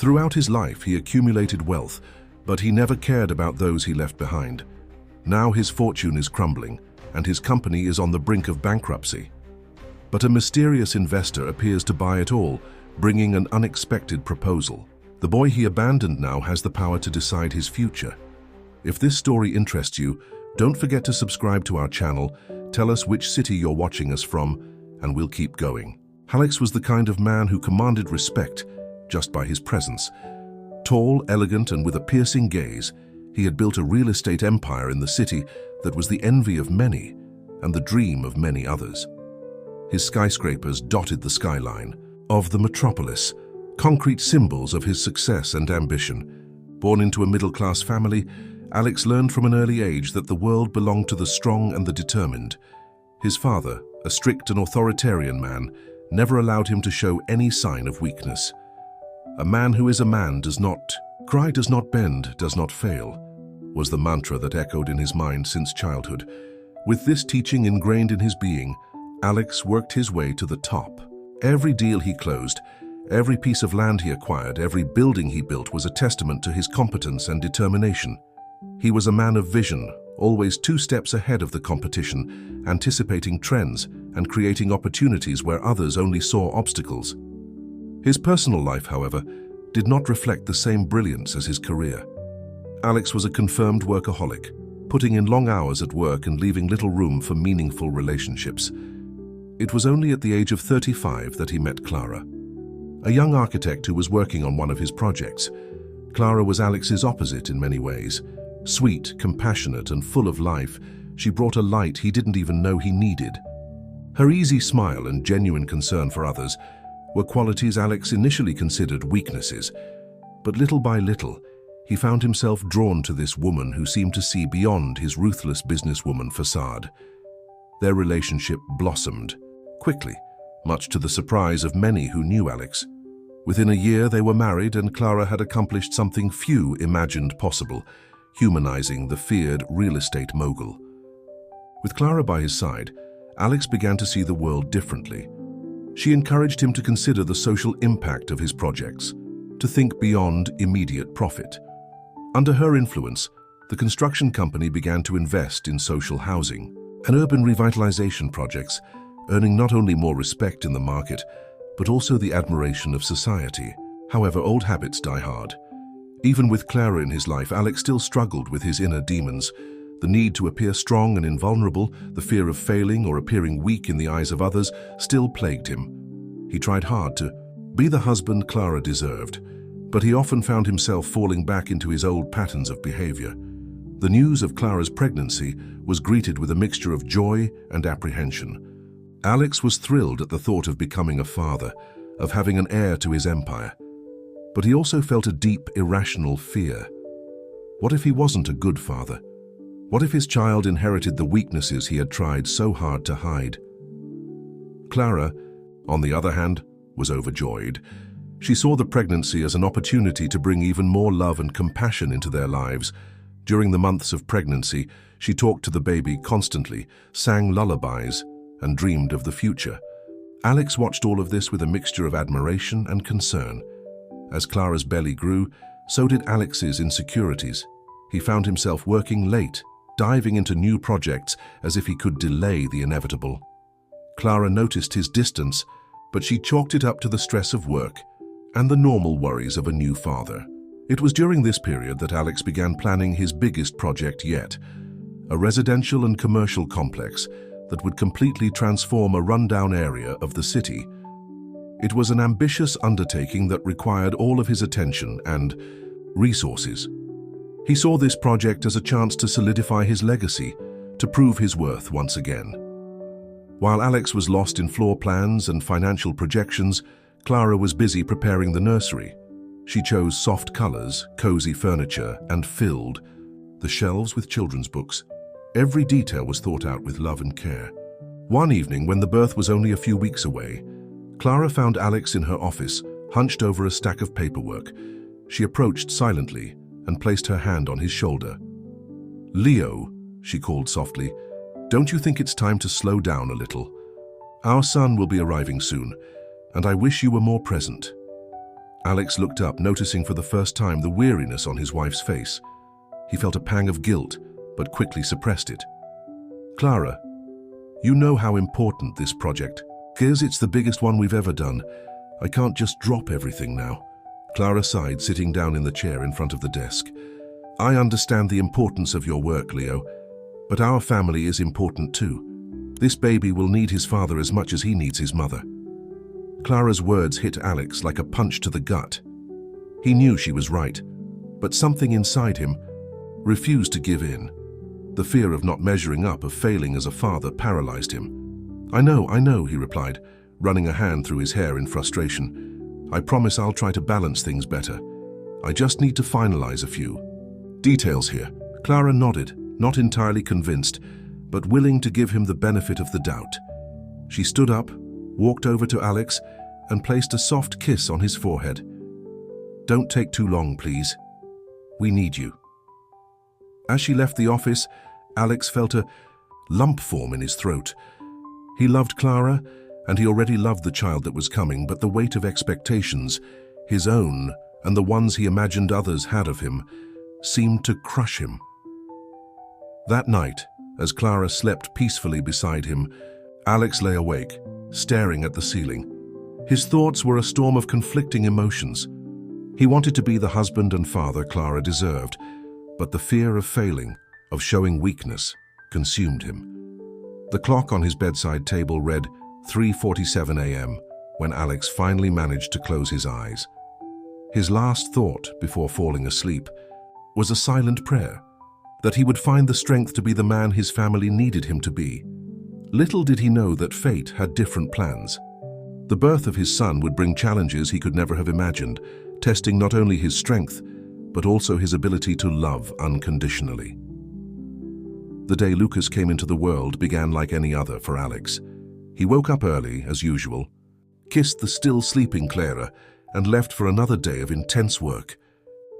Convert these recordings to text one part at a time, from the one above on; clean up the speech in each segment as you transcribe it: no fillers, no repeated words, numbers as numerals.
Throughout his life, he accumulated wealth, but he never cared about those he left behind. Now his fortune is crumbling, and his company is on the brink of bankruptcy. But a mysterious investor appears to buy it all, bringing an unexpected proposal. The boy he abandoned now has the power to decide his future. If this story interests you, don't forget to subscribe to our channel, tell us which city you're watching us from, and we'll keep going. Alex was the kind of man who commanded respect just by his presence. Tall, elegant, and with a piercing gaze, he had built a real estate empire in the city that was the envy of many and the dream of many others. His skyscrapers dotted the skyline of the metropolis, concrete symbols of his success and ambition. Born into a middle-class family, Alex learned from an early age that the world belonged to the strong and the determined. His father, a strict and authoritarian man, never allowed him to show any sign of weakness. "A man who is a man does not cry, does not bend, does not fail," was the mantra that echoed in his mind since childhood. With this teaching ingrained in his being, Alex worked his way to the top. Every deal he closed, every piece of land he acquired, every building he built was a testament to his competence and determination. He was a man of vision, always 2 steps ahead of the competition, anticipating trends and creating opportunities where others only saw obstacles. His personal life, however, did not reflect the same brilliance as his career. Alex was a confirmed workaholic, putting in long hours at work and leaving little room for meaningful relationships. It was only at the age of 35 that he met Clara, a young architect who was working on one of his projects. Clara was Alex's opposite in many ways. Sweet, compassionate, and full of life, she brought a light he didn't even know he needed. Her easy smile and genuine concern for others were qualities Alex initially considered weaknesses, but little by little, he found himself drawn to this woman who seemed to see beyond his ruthless businesswoman facade. Their relationship blossomed quickly, much to the surprise of many who knew Alex. Within a year, they were married, and Clara had accomplished something few imagined possible, humanizing the feared real estate mogul. With Clara by his side, Alex began to see the world differently. She encouraged him to consider the social impact of his projects, to think beyond immediate profit. Under her influence, the construction company began to invest in social housing and urban revitalization projects, earning not only more respect in the market, but also the admiration of society. However, old habits die hard. Even with Clara in his life, Alex still struggled with his inner demons. The need to appear strong and invulnerable, the fear of failing or appearing weak in the eyes of others, still plagued him. He tried hard to be the husband Clara deserved, but he often found himself falling back into his old patterns of behavior. The news of Clara's pregnancy was greeted with a mixture of joy and apprehension. Alex was thrilled at the thought of becoming a father, of having an heir to his empire. But he also felt a deep, irrational fear. What if he wasn't a good father? What if his child inherited the weaknesses he had tried so hard to hide? Clara, on the other hand, was overjoyed. She saw the pregnancy as an opportunity to bring even more love and compassion into their lives. During the months of pregnancy, she talked to the baby constantly, sang lullabies, and dreamed of the future. Alex watched all of this with a mixture of admiration and concern. As Clara's belly grew, so did Alex's insecurities. He found himself working late, diving into new projects as if he could delay the inevitable. Clara noticed his distance, but she chalked it up to the stress of work and the normal worries of a new father. It was during this period that Alex began planning his biggest project yet, a residential and commercial complex that would completely transform a rundown area of the city. It was an ambitious undertaking that required all of his attention and resources. He saw this project as a chance to solidify his legacy, to prove his worth once again. While Alex was lost in floor plans and financial projections, Clara was busy preparing the nursery. She chose soft colors, cozy furniture, and filled the shelves with children's books. Every detail was thought out with love and care. One evening, when the birth was only a few weeks away, Clara found Alex in her office, hunched over a stack of paperwork. She approached silently and placed her hand on his shoulder. "Leo," she called softly, "don't you think it's time to slow down a little? Our son will be arriving soon, and I wish you were more present." Alex looked up, noticing for the first time the weariness on his wife's face. He felt a pang of guilt, but quickly suppressed it. "Clara, you know how important this project is. It's the biggest one we've ever done. I can't just drop everything now." Clara sighed, sitting down in the chair in front of the desk. "I understand the importance of your work, Leo, but our family is important too. This baby will need his father as much as he needs his mother." Clara's words hit Alex like a punch to the gut. He knew she was right, but something inside him refused to give in. The fear of not measuring up, of failing as a father, paralyzed him. I know, he replied, running a hand through his hair in frustration. "I promise I'll try to balance things better. I just need to finalize a few details here." Clara nodded, not entirely convinced, but willing to give him the benefit of the doubt. She stood up, walked over to Alex, and placed a soft kiss on his forehead. "Don't take too long, please. We need you." As she left the office, Alex felt a lump form in his throat. He loved Clara, and he already loved the child that was coming, but the weight of expectations, his own and the ones he imagined others had of him, seemed to crush him. That night, as Clara slept peacefully beside him, Alex lay awake, staring at the ceiling. His thoughts were a storm of conflicting emotions. He wanted to be the husband and father Clara deserved, but the fear of failing, of showing weakness, consumed him. The clock on his bedside table read 3:47 a.m. when Alex finally managed to close his eyes. His last thought before falling asleep was a silent prayer that he would find the strength to be the man his family needed him to be. Little did he know that fate had different plans. The birth of his son would bring challenges he could never have imagined, testing not only his strength, but also his ability to love unconditionally. The day Lucas came into the world began like any other for Alex. He woke up early, as usual, kissed the still sleeping Clara, and left for another day of intense work.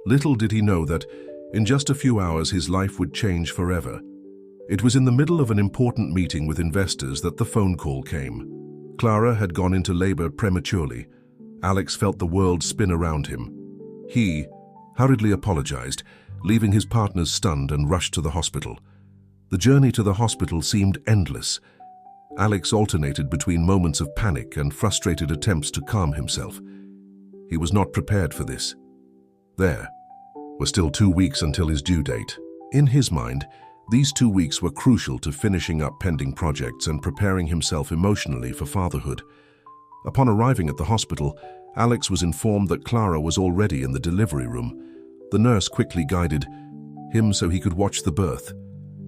Little did he know that, in just a few hours, his life would change forever. It was in the middle of an important meeting with investors that the phone call came. Clara had gone into labor prematurely. Alex felt the world spin around him. He hurriedly apologized, leaving his partners stunned, and rushed to the hospital. The journey to the hospital seemed endless. Alex alternated between moments of panic and frustrated attempts to calm himself. He was not prepared for this. There were still 2 weeks until his due date. In his mind, these 2 weeks were crucial to finishing up pending projects and preparing himself emotionally for fatherhood. Upon arriving at the hospital, Alex was informed that Clara was already in the delivery room. The nurse quickly guided him so he could watch the birth.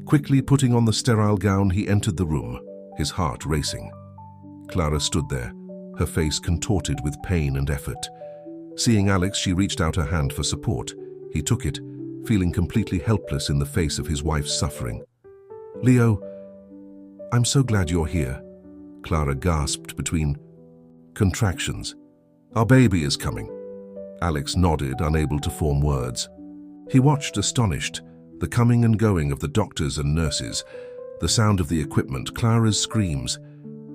Quickly putting on the sterile gown, he entered the room, his heart racing. Clara stood there, her face contorted with pain and effort. Seeing Alex, she reached out her hand for support. He took it, feeling completely helpless in the face of his wife's suffering. "Leo, I'm so glad you're here," Clara gasped between contractions. "Our baby is coming." Alex nodded, unable to form words. He watched astonished, the coming and going of the doctors and nurses, the sound of the equipment, Clara's screams.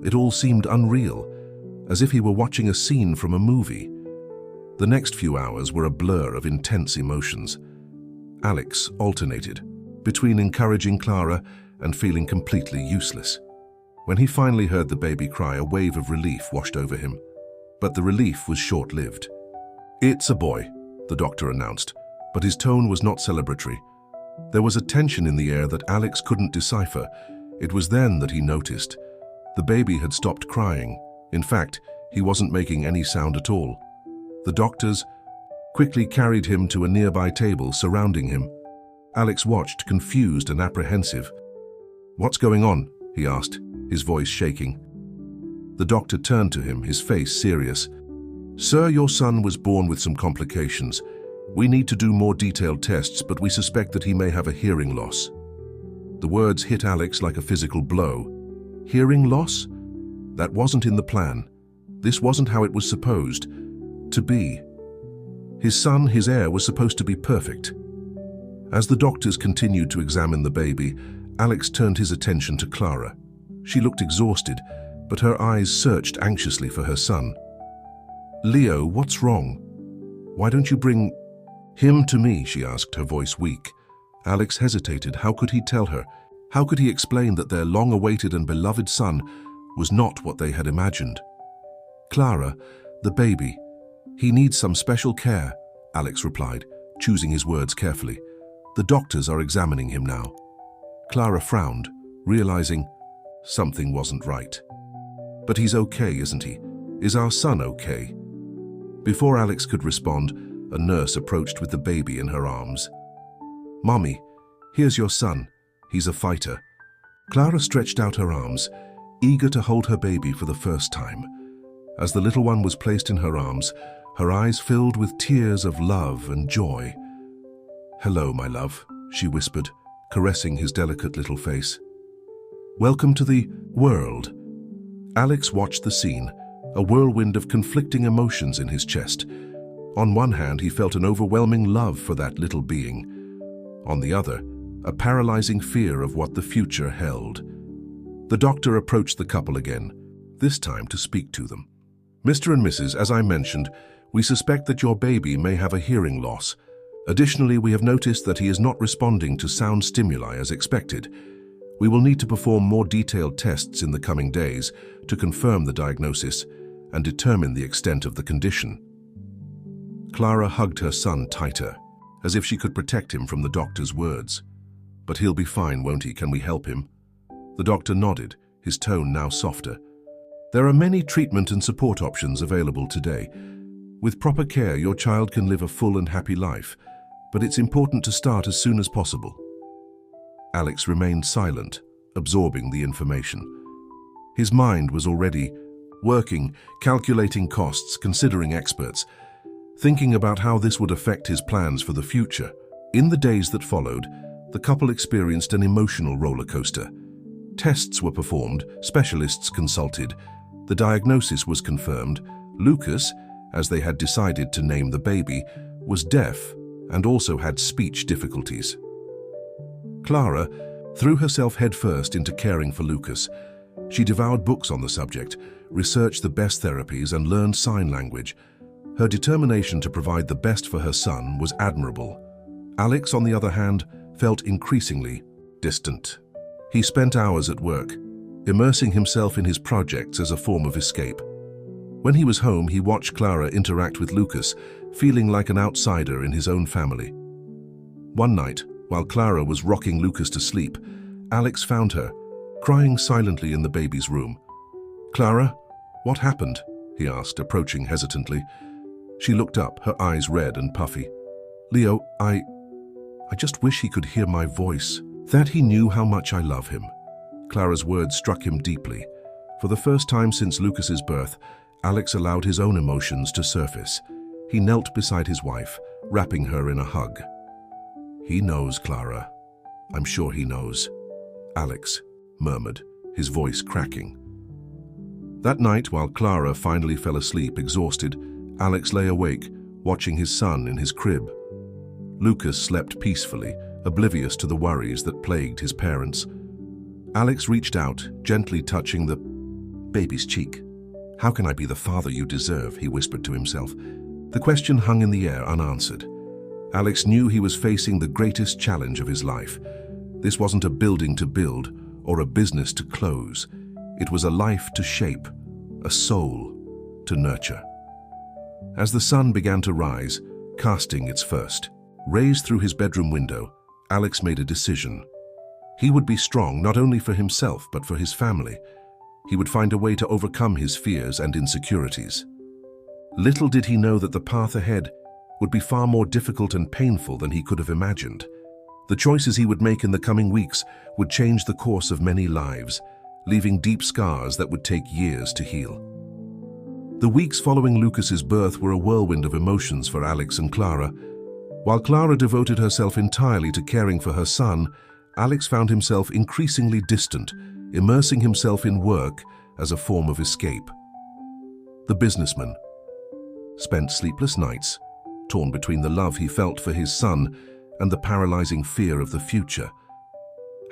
It all seemed unreal, as if he were watching a scene from a movie. The next few hours were a blur of intense emotions. Alex alternated between encouraging Clara and feeling completely useless. When he finally heard the baby cry, a wave of relief washed over him. But the relief was short-lived. "It's a boy," the doctor announced, but his tone was not celebratory. There was a tension in the air that Alex couldn't decipher. It was then that he noticed. The baby had stopped crying. In fact, he wasn't making any sound at all. The doctors quickly carried him to a nearby table surrounding him. Alex watched, confused and apprehensive. "What's going on?" he asked, his voice shaking. The doctor turned to him, his face serious. "Sir, your son was born with some complications. We need to do more detailed tests, but we suspect that he may have a hearing loss." The words hit Alex like a physical blow. Hearing loss? That wasn't in the plan. This wasn't how it was supposed to be. His son, his heir, was supposed to be perfect. As the doctors continued to examine the baby, Alex turned his attention to Clara. She looked exhausted, but her eyes searched anxiously for her son. "Leo, what's wrong?" Why don't you bring him to me, she asked, her voice weak. Alex hesitated. How could he tell her? How could he explain that their long-awaited and beloved son was not what they had imagined? Clara, the baby. He needs some special care, Alex replied, choosing his words carefully. The doctors are examining him now. Clara frowned, realizing something wasn't right. But he's okay, isn't he? Is our son okay? Before Alex could respond, a nurse approached with the baby in her arms. Mommy, here's your son. He's a fighter. Clara stretched out her arms, eager to hold her baby for the first time. As the little one was placed in her arms, her eyes filled with tears of love and joy. Hello, my love, she whispered, caressing his delicate little face. Welcome to the world. Alex watched the scene, a whirlwind of conflicting emotions in his chest. On one hand, he felt an overwhelming love for that little being. On the other, a paralyzing fear of what the future held. The doctor approached the couple again, this time to speak to them. Mr. and Mrs., as I mentioned, we suspect that your baby may have a hearing loss. Additionally, we have noticed that he is not responding to sound stimuli as expected. We will need to perform more detailed tests in the coming days to confirm the diagnosis and determine the extent of the condition. Clara hugged her son tighter, as if she could protect him from the doctor's words. But he'll be fine, won't he? Can we help him? The doctor nodded, his tone now softer. There are many treatment and support options available today. With proper care, your child can live a full and happy life, but it's important to start as soon as possible. Alex remained silent, absorbing the information. His mind was already working, calculating costs, considering experts, thinking about how this would affect his plans for the future. In the days that followed, the couple experienced an emotional roller coaster. Tests were performed, specialists consulted, the diagnosis was confirmed. Lucas, as they had decided to name the baby, was deaf and also had speech difficulties. Clara threw herself headfirst into caring for Lucas. She devoured books on the subject, researched the best therapies, and learned sign language. Her determination to provide the best for her son was admirable. Alex, on the other hand, felt increasingly distant. He spent hours at work, immersing himself in his projects as a form of escape. When he was home, he watched Clara interact with Lucas, feeling like an outsider in his own family. One night, while Clara was rocking Lucas to sleep, Alex found her, crying silently in the baby's room. "Clara, what happened?" he asked, approaching hesitantly. She looked up, her eyes red and puffy. "Leo, I just wish he could hear my voice, that he knew how much I love him." Clara's words struck him deeply. For the first time since Lucas's birth, Alex allowed his own emotions to surface. He knelt beside his wife, wrapping her in a hug. "He knows, Clara. I'm sure he knows," Alex murmured, his voice cracking. That night, while Clara finally fell asleep, exhausted, Alex lay awake, watching his son in his crib. Lucas slept peacefully, oblivious to the worries that plagued his parents. Alex reached out, gently touching the baby's cheek. "How can I be the father you deserve?" he whispered to himself. The question hung in the air unanswered. Alex knew he was facing the greatest challenge of his life. This wasn't a building to build or a business to close. It was a life to shape, a soul to nurture. As the sun began to rise, casting its first rays through his bedroom window, Alex made a decision. He would be strong not only for himself but for his family. He would find a way to overcome his fears and insecurities. Little did he know that the path ahead would be far more difficult and painful than he could have imagined. The choices he would make in the coming weeks would change the course of many lives, leaving deep scars that would take years to heal. The weeks following Lucas's birth were a whirlwind of emotions for Alex and Clara. While Clara devoted herself entirely to caring for her son, Alex found himself increasingly distant, immersing himself in work as a form of escape. The businessman spent sleepless nights, torn between the love he felt for his son and the paralyzing fear of the future.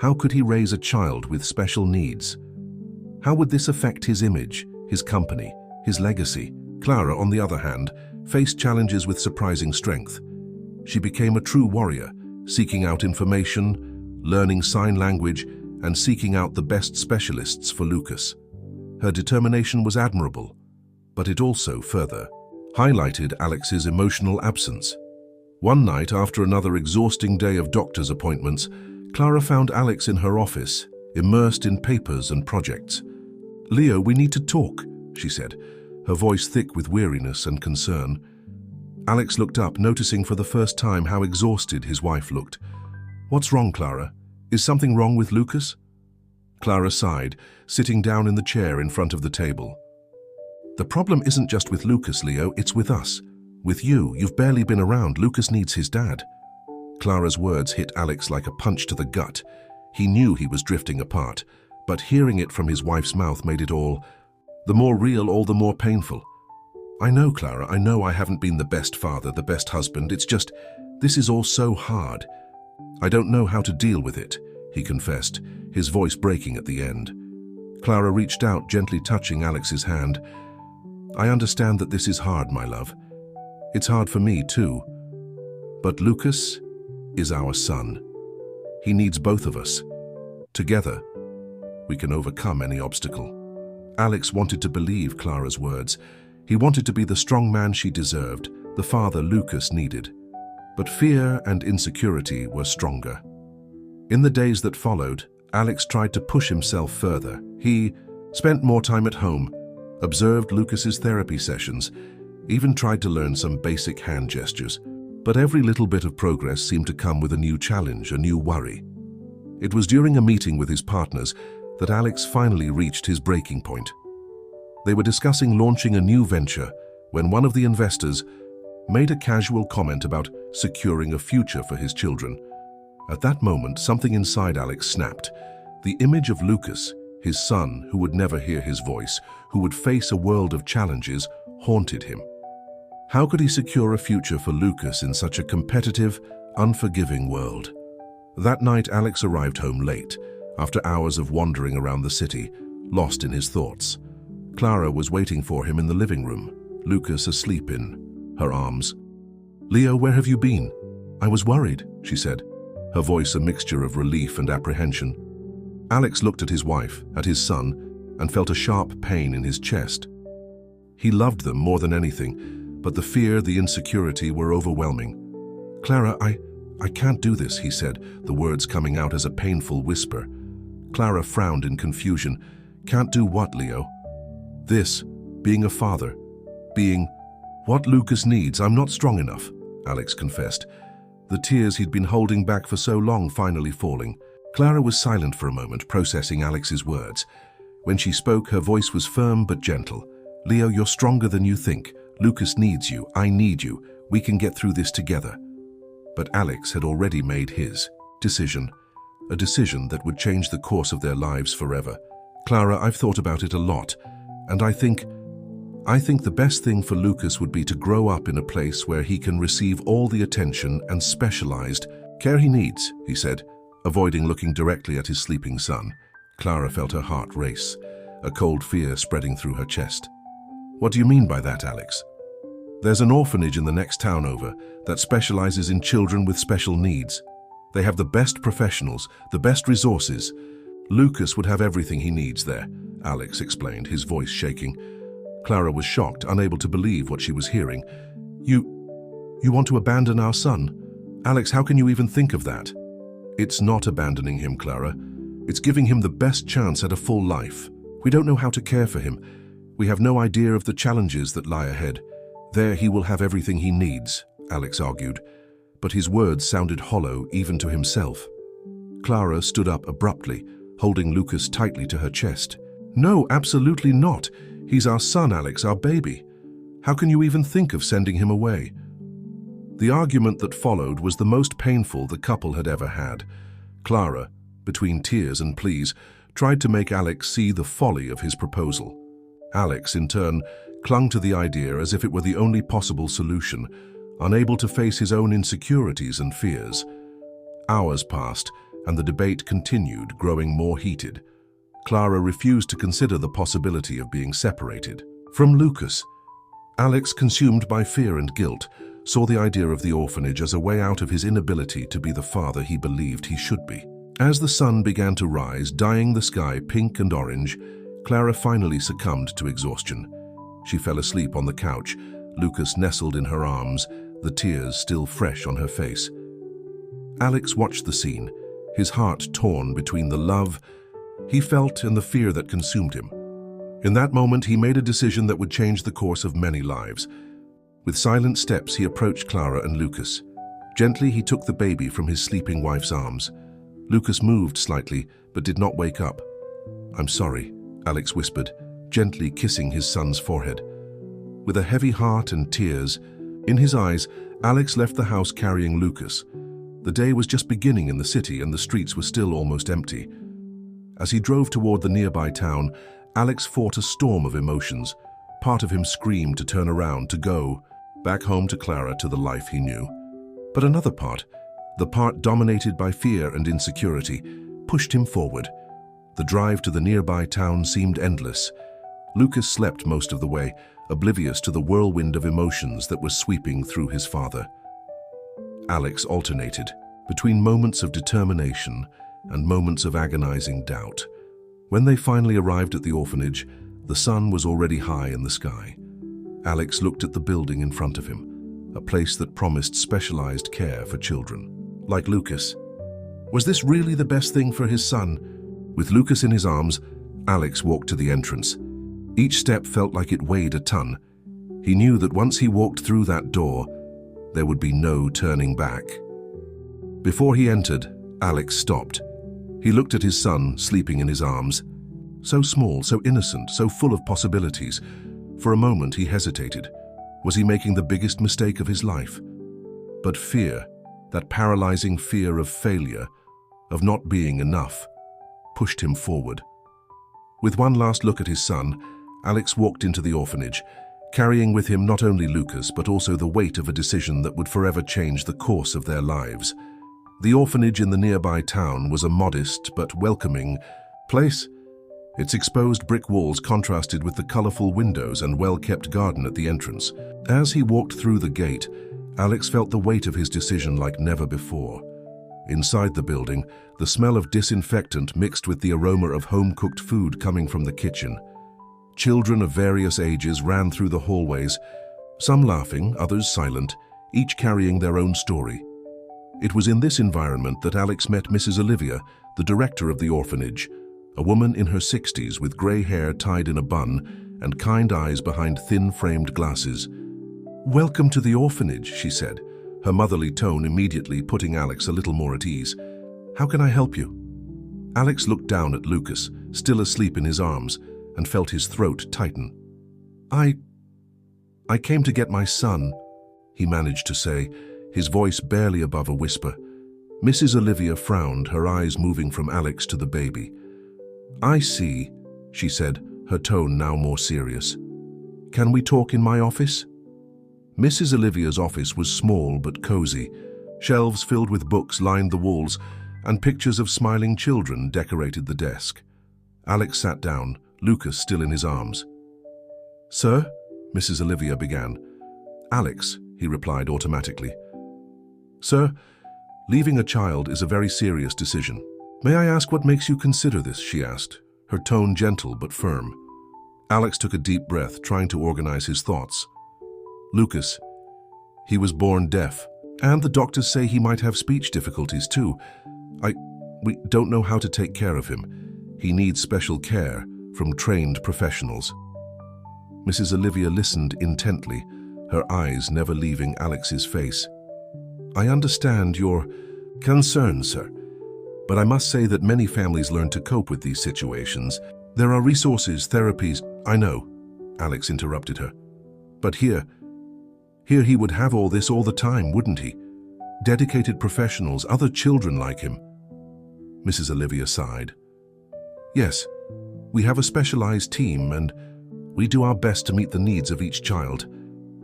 How could he raise a child with special needs? How would this affect his image, his company, his legacy? Clara, on the other hand, faced challenges with surprising strength. She became a true warrior, seeking out information, learning sign language, and seeking out the best specialists for Lucas. Her determination was admirable, but it also further highlighted Alex's emotional absence. One night, after another exhausting day of doctor's appointments, Clara found Alex in her office, immersed in papers and projects. "Leo, we need to talk," she said, her voice thick with weariness and concern. Alex looked up, noticing for the first time how exhausted his wife looked. "What's wrong, Clara? Is something wrong with Lucas?" Clara sighed, sitting down in the chair in front of the table. "The problem isn't just with Lucas, Leo, it's with us. With you, you've barely been around. Lucas needs his dad." Clara's words hit Alex like a punch to the gut. He knew he was drifting apart, but hearing it from his wife's mouth made it all the more real, all the more painful. "I know, Clara, I know I haven't been the best father, the best husband. It's just, this is all so hard. I don't know how to deal with it," he confessed, his voice breaking at the end. Clara reached out, gently touching Alex's hand. "I understand that this is hard, my love. It's hard for me too. But Lucas is our son. He needs both of us. Together, we can overcome any obstacle." Alex wanted to believe Clara's words. He wanted to be the strong man she deserved, the father Lucas needed. But fear and insecurity were stronger. In the days that followed, Alex tried to push himself further. He spent more time at home, observed Lucas's therapy sessions, even tried to learn some basic hand gestures. But every little bit of progress seemed to come with a new challenge, a new worry. It was during a meeting with his partners that Alex finally reached his breaking point. They were discussing launching a new venture when one of the investors made a casual comment about securing a future for his children. At that moment, something inside Alex snapped. The image of Lucas, his son who would never hear his voice, who would face a world of challenges, haunted him. How could he secure a future for Lucas in such a competitive, unforgiving world? That night, Alex arrived home late, after hours of wandering around the city, lost in his thoughts. Clara was waiting for him in the living room, Lucas asleep in her arms. "Leo, where have you been? I was worried," she said, her voice a mixture of relief and apprehension. Alex looked at his wife, at his son, and felt a sharp pain in his chest. He loved them more than anything, but the fear, the insecurity were overwhelming. "Clara, I can't do this," he said, the words coming out as a painful whisper. Clara frowned in confusion. "Can't do what, Leo?" "This, being a father, being what Lucas needs. I'm not strong enough," Alex confessed, the tears he'd been holding back for so long finally falling. Clara was silent for a moment, processing Alex's words. When she spoke, her voice was firm but gentle. "Leo, you're stronger than you think. Lucas needs you. I need you. We can get through this together." But Alex had already made his decision, a decision that would change the course of their lives forever. "Clara, I've thought about it a lot, and I think the best thing for Lucas would be to grow up in a place where he can receive all the attention and specialized care he needs," he said, avoiding looking directly at his sleeping son. Clara felt her heart race, a cold fear spreading through her chest. "What do you mean by that, Alex?" "There's an orphanage in the next town over that specializes in children with special needs. They have the best professionals, the best resources. Lucas would have everything he needs there," Alex explained, his voice shaking. Clara was shocked, unable to believe what she was hearing. You want to abandon our son? Alex, how can you even think of that?" "It's not abandoning him, Clara. It's giving him the best chance at a full life. We don't know how to care for him. We have no idea of the challenges that lie ahead. There he will have everything he needs," Alex argued, but his words sounded hollow even to himself. Clara stood up abruptly, holding Lucas tightly to her chest. "No, absolutely not. He's our son, Alex, our baby. How can you even think of sending him away?" The argument that followed was the most painful the couple had ever had. Clara, between tears and pleas, tried to make Alex see the folly of his proposal. Alex, in turn, clung to the idea as if it were the only possible solution, unable to face his own insecurities and fears. Hours passed, and the debate continued, growing more heated. Clara refused to consider the possibility of being separated from Lucas. Alex, consumed by fear and guilt, saw the idea of the orphanage as a way out of his inability to be the father he believed he should be. As the sun began to rise, dyeing the sky pink and orange, Clara finally succumbed to exhaustion. She fell asleep on the couch, Lucas nestled in her arms, the tears still fresh on her face. Alex watched the scene, his heart torn between the love he felt and the fear that consumed him. In that moment, he made a decision that would change the course of many lives. With silent steps, he approached Clara and Lucas. Gently, he took the baby from his sleeping wife's arms. Lucas moved slightly, but did not wake up. "I'm sorry," Alex whispered, gently kissing his son's forehead. With a heavy heart and tears in his eyes, Alex left the house carrying Lucas. The day was just beginning in the city and the streets were still almost empty. As he drove toward the nearby town, Alex fought a storm of emotions. Part of him screamed to turn around, to go back home to Clara, to the life he knew. But another part, the part dominated by fear and insecurity, pushed him forward. The drive to the nearby town seemed endless. Lucas slept most of the way, oblivious to the whirlwind of emotions that was sweeping through his father. Alex alternated between moments of determination and moments of agonizing doubt. When they finally arrived at the orphanage, the sun was already high in the sky. Alex looked at the building in front of him, a place that promised specialized care for children. Like Lucas. Was this really the best thing for his son? With Lucas in his arms, Alex walked to the entrance. Each step felt like it weighed a ton. He knew that once he walked through that door, there would be no turning back. Before he entered, Alex stopped. He looked at his son sleeping in his arms. So small, so innocent, so full of possibilities. For a moment he hesitated. Was he making the biggest mistake of his life? But fear, that paralyzing fear of failure, of not being enough, pushed him forward. With one last look at his son, Alex walked into the orphanage, carrying with him not only Lucas but also the weight of a decision that would forever change the course of their lives. The orphanage in the nearby town was a modest but welcoming place. Its exposed brick walls contrasted with the colorful windows and well-kept garden at the entrance. As he walked through the gate, Alex felt the weight of his decision like never before. Inside the building, the smell of disinfectant mixed with the aroma of home-cooked food coming from the kitchen. Children of various ages ran through the hallways, some laughing, others silent, each carrying their own story. It was in this environment that Alex met Mrs. Olivia, the director of the orphanage, a woman in her 60s with gray hair tied in a bun and kind eyes behind thin-framed glasses. "Welcome to the orphanage," she said, her motherly tone immediately putting Alex a little more at ease. "How can I help you?" Alex looked down at Lucas, still asleep in his arms, and felt his throat tighten. I came to get my son," he managed to say, his voice barely above a whisper. Mrs. Olivia frowned, her eyes moving from Alex to the baby. "I see," she said, her tone now more serious. "Can we talk in my office?" Mrs. Olivia's office was small but cozy. Shelves filled with books lined the walls, and pictures of smiling children decorated the desk. Alex sat down, Lucas still in his arms. "Sir?" Mrs. Olivia began. "Alex," he replied automatically. "Sir, leaving a child is a very serious decision. May I ask what makes you consider this?" she asked, her tone gentle but firm. Alex took a deep breath, trying to organize his thoughts. "Lucas, he was born deaf, and the doctors say he might have speech difficulties too. We don't know how to take care of him. He needs special care from trained professionals." Mrs. Olivia listened intently, her eyes never leaving Alex's face. "I understand your concern, sir, but I must say that many families learn to cope with these situations. There are resources, therapies—" "I know," Alex interrupted her. "But here he would have all this all the time, wouldn't he? Dedicated professionals, other children like him." Mrs. Olivia sighed. "Yes, we have a specialized team and we do our best to meet the needs of each child.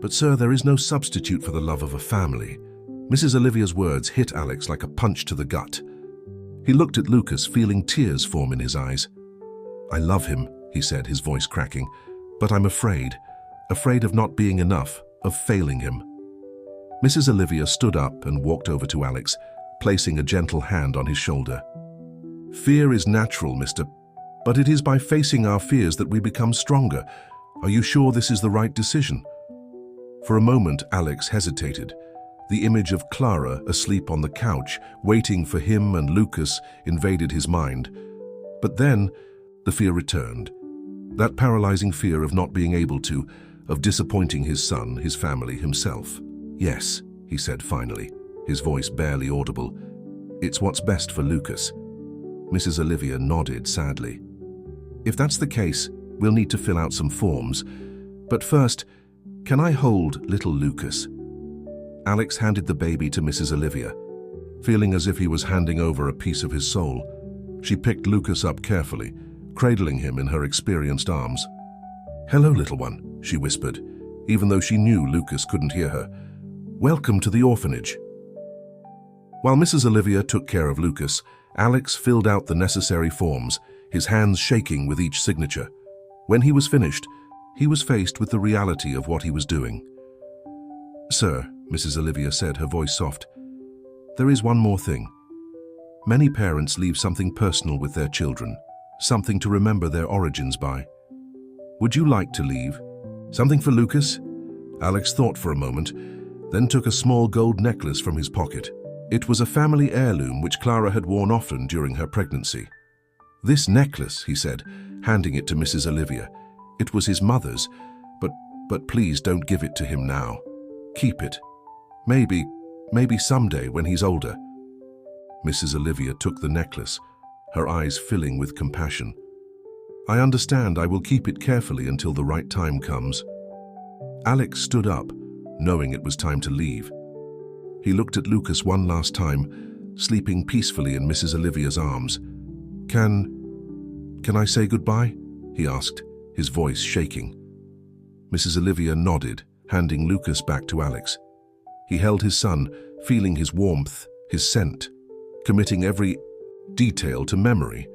But sir, there is no substitute for the love of a family." Mrs. Olivia's words hit Alex like a punch to the gut. He looked at Lucas, feeling tears form in his eyes. "I love him," he said, his voice cracking, "but I'm afraid. afraid of not being enough, of failing him. Mrs. Olivia stood up and walked over to Alex, placing a gentle hand on his shoulder. Fear is natural, mister, but it is by facing our fears that we become stronger. Are you sure this is the right decision? For a moment, Alex hesitated. The image of Clara asleep on the couch, waiting for him and Lucas, invaded his mind. But then, the fear returned. That paralyzing fear of not being able to, of disappointing his son, his family, himself. Yes, he said finally, his voice barely audible. It's what's best for Lucas. Mrs. Olivia nodded sadly. If that's the case, we'll need to fill out some forms. But first, can I hold little Lucas? Alex handed the baby to Mrs. Olivia, feeling as if he was handing over a piece of his soul. She picked Lucas up carefully, cradling him in her experienced arms. "Hello, little one," she whispered, even though she knew Lucas couldn't hear her. "Welcome to the orphanage." While Mrs. Olivia took care of Lucas, Alex filled out the necessary forms, his hands shaking with each signature. When he was finished, he was faced with the reality of what he was doing. "Sir," Mrs. Olivia said, her voice soft, "there is one more thing. Many parents leave something personal with their children, something to remember their origins by. Would you like to leave? Something for Lucas?" Alex thought for a moment, then took a small gold necklace from his pocket. It was a family heirloom which Clara had worn often during her pregnancy. "This necklace," he said, handing it to Mrs. Olivia. "It was his mother's, but please don't give it to him now. Keep it. Maybe someday when he's older." Mrs. Olivia took the necklace, her eyes filling with compassion. "I understand. I will keep it carefully until the right time comes." Alex stood up, knowing it was time to leave. He looked at Lucas one last time, sleeping peacefully in Mrs. Olivia's arms. Can I say goodbye?" he asked, his voice shaking. Mrs. Olivia nodded, handing Lucas back to Alex. He held his son, feeling his warmth, his scent, committing every detail to memory.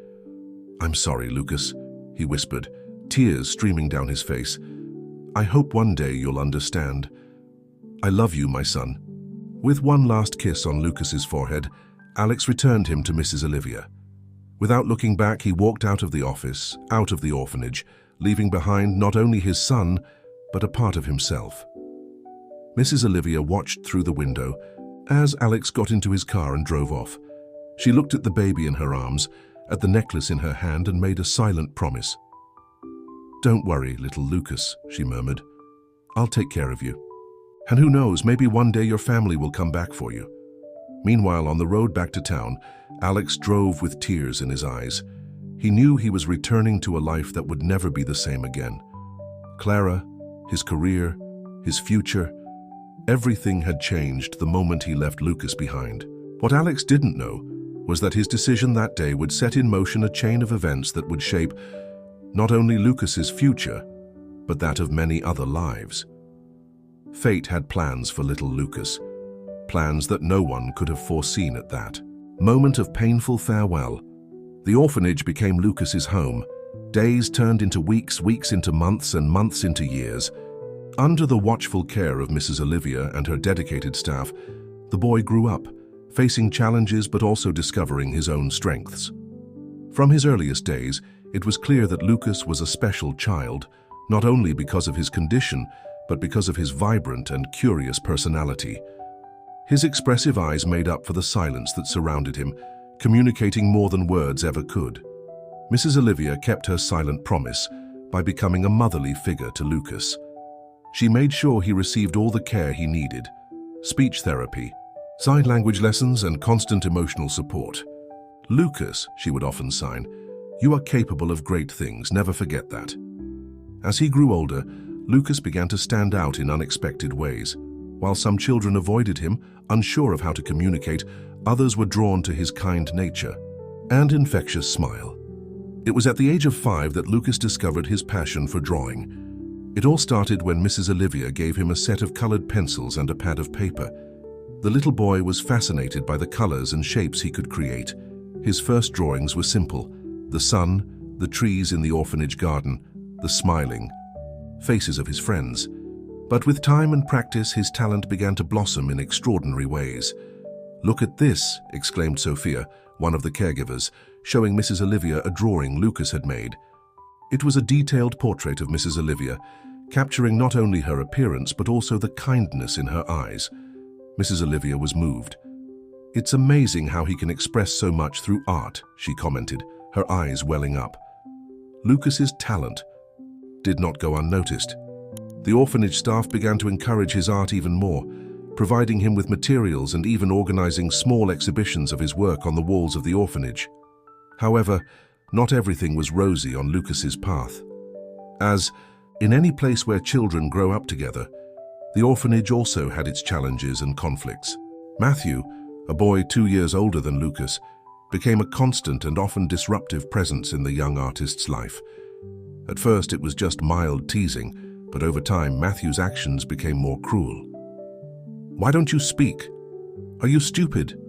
"I'm sorry, Lucas," he whispered, tears streaming down his face. "I hope one day you'll understand. I love you, my son." With one last kiss on Lucas's forehead, Alex returned him to Mrs. Olivia. Without looking back, he walked out of the office, out of the orphanage, leaving behind not only his son, but a part of himself. Mrs. Olivia watched through the window as Alex got into his car and drove off. She looked at the baby in her arms, at the necklace in her hand, and made a silent promise. "Don't worry, little Lucas," she murmured. "I'll take care of you. And who knows, maybe one day your family will come back for you." Meanwhile, on the road back to town, Alex drove with tears in his eyes. He knew he was returning to a life that would never be the same again. Clara, his career, his future, everything had changed the moment he left Lucas behind. What Alex didn't know was that his decision that day would set in motion a chain of events that would shape not only Lucas's future, but that of many other lives. Fate had plans for little Lucas, plans that no one could have foreseen at that moment of painful farewell. The orphanage became Lucas's home. Days turned into weeks, weeks into months, and months into years. Under the watchful care of Mrs. Olivia and her dedicated staff, the boy grew up, facing challenges but also discovering his own strengths. From his earliest days, it was clear that Lucas was a special child, not only because of his condition, but because of his vibrant and curious personality. His expressive eyes made up for the silence that surrounded him, communicating more than words ever could. Mrs. Olivia kept her silent promise by becoming a motherly figure to Lucas. She made sure he received all the care he needed: speech therapy, sign language lessons, and constant emotional support. "Lucas," she would often sign, "you are capable of great things, never forget that." As he grew older, Lucas began to stand out in unexpected ways. While some children avoided him, unsure of how to communicate, others were drawn to his kind nature and infectious smile. It was at the age of 5 that Lucas discovered his passion for drawing. It all started when Mrs. Olivia gave him a set of colored pencils and a pad of paper. The little boy was fascinated by the colors and shapes he could create. His first drawings were simple: the sun, the trees in the orphanage garden, the smiling faces of his friends. But with time and practice, his talent began to blossom in extraordinary ways. "Look at this," exclaimed Sophia, one of the caregivers, showing Mrs. Olivia a drawing Lucas had made. It was a detailed portrait of Mrs. Olivia, capturing not only her appearance but also the kindness in her eyes. Mrs. Olivia was moved. "It's amazing how he can express so much through art," she commented, her eyes welling up. Lucas's talent did not go unnoticed. The orphanage staff began to encourage his art even more, providing him with materials and even organizing small exhibitions of his work on the walls of the orphanage. However, not everything was rosy on Lucas's path. As in any place where children grow up together, the orphanage also had its challenges and conflicts. Matthew, a boy 2 years older than Lucas, became a constant and often disruptive presence in the young artist's life. At first it was just mild teasing, but over time Matthew's actions became more cruel. "Why don't you speak? Are you stupid?"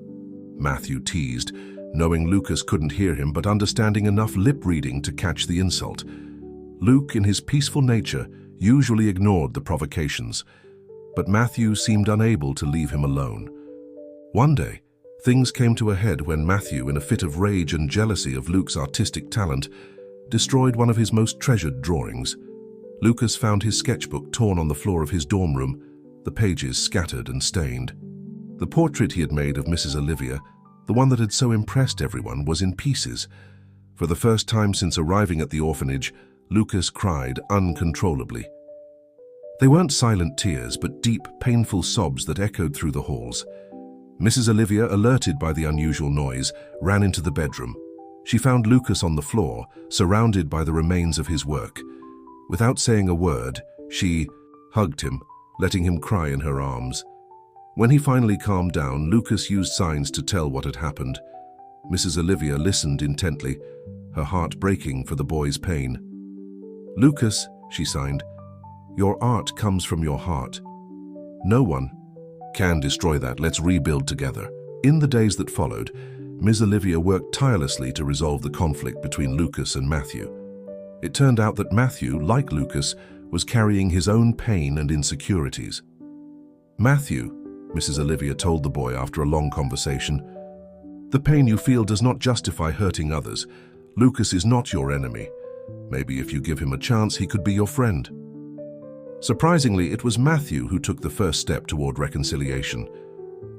Matthew teased, knowing Lucas couldn't hear him but understanding enough lip reading to catch the insult. Luke, in his peaceful nature, usually ignored the provocations, but Matthew seemed unable to leave him alone. One day, things came to a head when Matthew, in a fit of rage and jealousy of Luke's artistic talent, destroyed one of his most treasured drawings. Lucas found his sketchbook torn on the floor of his dorm room, the pages scattered and stained. The portrait he had made of Mrs. Olivia, the one that had so impressed everyone, was in pieces. For the first time since arriving at the orphanage, Lucas cried uncontrollably. They weren't silent tears, but deep, painful sobs that echoed through the halls. Mrs. Olivia, alerted by the unusual noise, ran into the bedroom. She found Lucas on the floor, surrounded by the remains of his work. Without saying a word, she hugged him, letting him cry in her arms. When he finally calmed down, Lucas used signs to tell what had happened. Mrs. Olivia listened intently, her heart breaking for the boy's pain. "Lucas," she signed, "your art comes from your heart. No one can destroy that. Let's rebuild together." In the days that followed, Ms. Olivia worked tirelessly to resolve the conflict between Lucas and Matthew. It turned out that Matthew, like Lucas, was carrying his own pain and insecurities. "Matthew," Mrs. Olivia told the boy after a long conversation, "the pain you feel does not justify hurting others. Lucas is not your enemy. Maybe if you give him a chance, he could be your friend." Surprisingly, it was Matthew who took the first step toward reconciliation.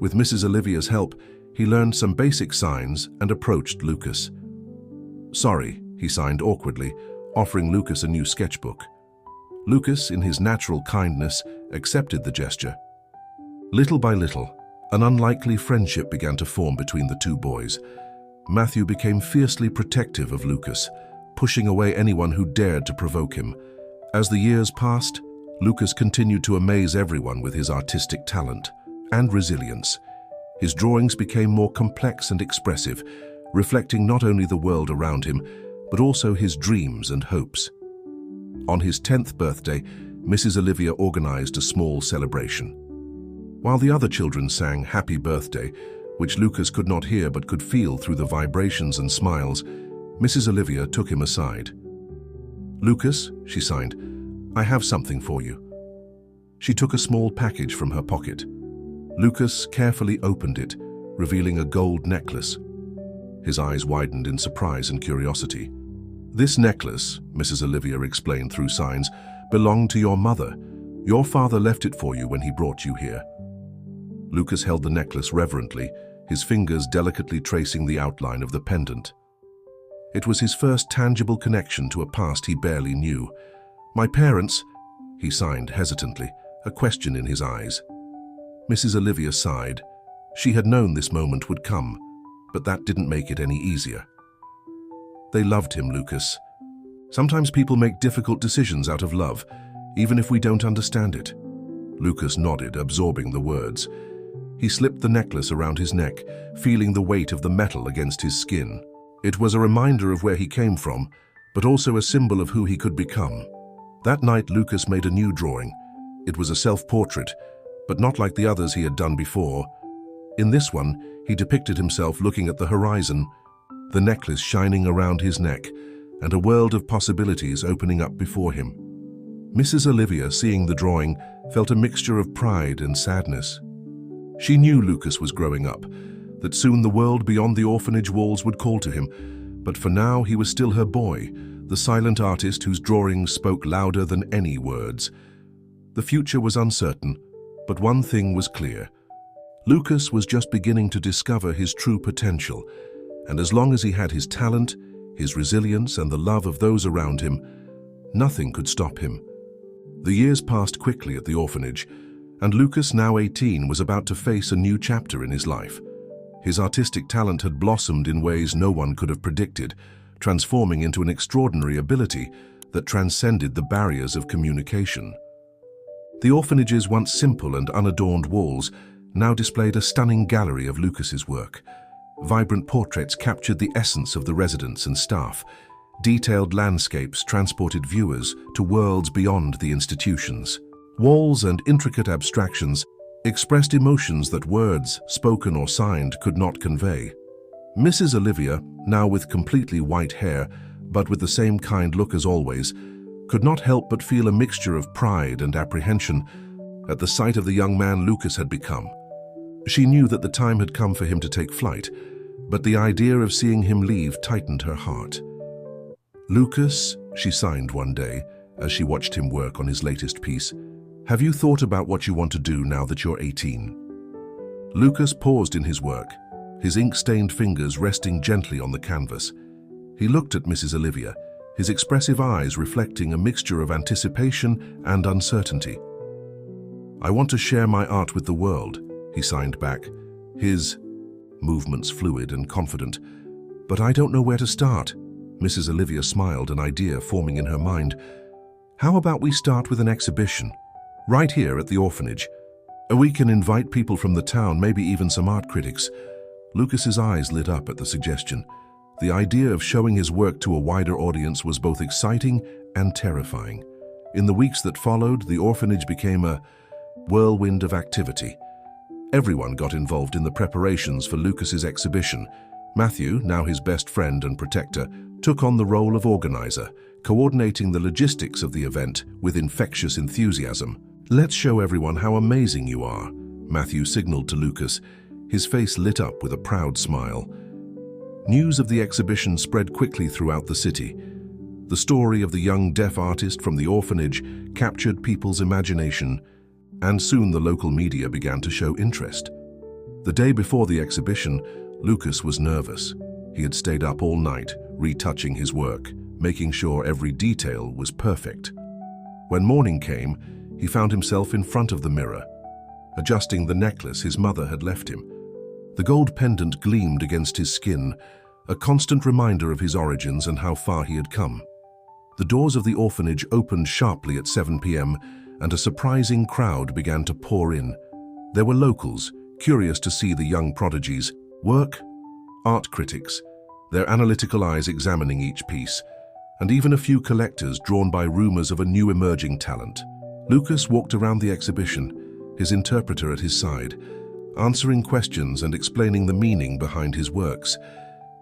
With Mrs. Olivia's help, he learned some basic signs and approached Lucas. "Sorry," he signed awkwardly, offering Lucas a new sketchbook. Lucas, in his natural kindness, accepted the gesture. Little by little, an unlikely friendship began to form between the two boys. Matthew became fiercely protective of Lucas, pushing away anyone who dared to provoke him. As the years passed, Lucas continued to amaze everyone with his artistic talent and resilience. His drawings became more complex and expressive, reflecting not only the world around him, but also his dreams and hopes. On his 10th birthday, Mrs. Olivia organized a small celebration. While the other children sang "Happy Birthday," which Lucas could not hear but could feel through the vibrations and smiles, Mrs. Olivia took him aside. "Lucas," she signed, "I have something for you." She took a small package from her pocket. Lucas carefully opened it, revealing a gold necklace. His eyes widened in surprise and curiosity. "This necklace," Mrs. Olivia explained through signs, "belonged to your mother. Your father left it for you when he brought you here." Lucas held the necklace reverently, his fingers delicately tracing the outline of the pendant. It was his first tangible connection to a past he barely knew. "My parents," he signed hesitantly, a question in his eyes. Mrs. Olivia sighed. She had known this moment would come, but that didn't make it any easier. "They loved him, Lucas. Sometimes people make difficult decisions out of love, even if we don't understand it." Lucas nodded, absorbing the words. He slipped the necklace around his neck, feeling the weight of the metal against his skin. It was a reminder of where he came from, but also a symbol of who he could become. That night, Lucas made a new drawing. It was a self-portrait, but not like the others he had done before. In this one, he depicted himself looking at the horizon, the necklace shining around his neck, and a world of possibilities opening up before him. Mrs. Olivia, seeing the drawing, felt a mixture of pride and sadness. She knew Lucas was growing up, that soon the world beyond the orphanage walls would call to him, but for now he was still her boy, the silent artist whose drawings spoke louder than any words. The future was uncertain, but one thing was clear. Lucas was just beginning to discover his true potential, and as long as he had his talent, his resilience, and the love of those around him, nothing could stop him. The years passed quickly at the orphanage, and Lucas, now 18, was about to face a new chapter in his life. His artistic talent had blossomed in ways no one could have predicted, transforming into an extraordinary ability that transcended the barriers of communication. The orphanage's once simple and unadorned walls now displayed a stunning gallery of Lucas's work. Vibrant portraits captured the essence of the residents and staff. Detailed landscapes transported viewers to worlds beyond the institutions. Walls and intricate abstractions expressed emotions that words, spoken or signed, could not convey. Mrs. Olivia, now with completely white hair, but with the same kind look as always, could not help but feel a mixture of pride and apprehension at the sight of the young man Lucas had become. She knew that the time had come for him to take flight, but the idea of seeing him leave tightened her heart. "Lucas," she signed one day as she watched him work on his latest piece, "have you thought about what you want to do now that you're 18? Lucas paused in his work, his ink-stained fingers resting gently on the canvas. He looked at Mrs. Olivia, his expressive eyes reflecting a mixture of anticipation and uncertainty. "I want to share my art with the world," he signed back, his movements fluid and confident. "But I don't know where to start." Mrs. Olivia smiled, an idea forming in her mind. "How about we start with an exhibition, right here at the orphanage? We can invite people from the town, maybe even some art critics." Lucas's eyes lit up at the suggestion. The idea of showing his work to a wider audience was both exciting and terrifying. In the weeks that followed, the orphanage became a whirlwind of activity. Everyone got involved in the preparations for Lucas's exhibition. Matthew, now his best friend and protector, took on the role of organizer, coordinating the logistics of the event with infectious enthusiasm. "Let's show everyone how amazing you are," Matthew signaled to Lucas, his face lit up with a proud smile. News of the exhibition spread quickly throughout the city. The story of the young deaf artist from the orphanage captured people's imagination, and soon the local media began to show interest. The day before the exhibition, Lucas was nervous. He had stayed up all night, retouching his work, making sure every detail was perfect. When morning came, he found himself in front of the mirror, adjusting the necklace his mother had left him. The gold pendant gleamed against his skin, a constant reminder of his origins and how far he had come. The doors of the orphanage opened sharply at 7 p.m., and a surprising crowd began to pour in. There were locals, curious to see the young prodigy's work, art critics, their analytical eyes examining each piece, and even a few collectors drawn by rumors of a new emerging talent. Lucas walked around the exhibition, his interpreter at his side, answering questions and explaining the meaning behind his works.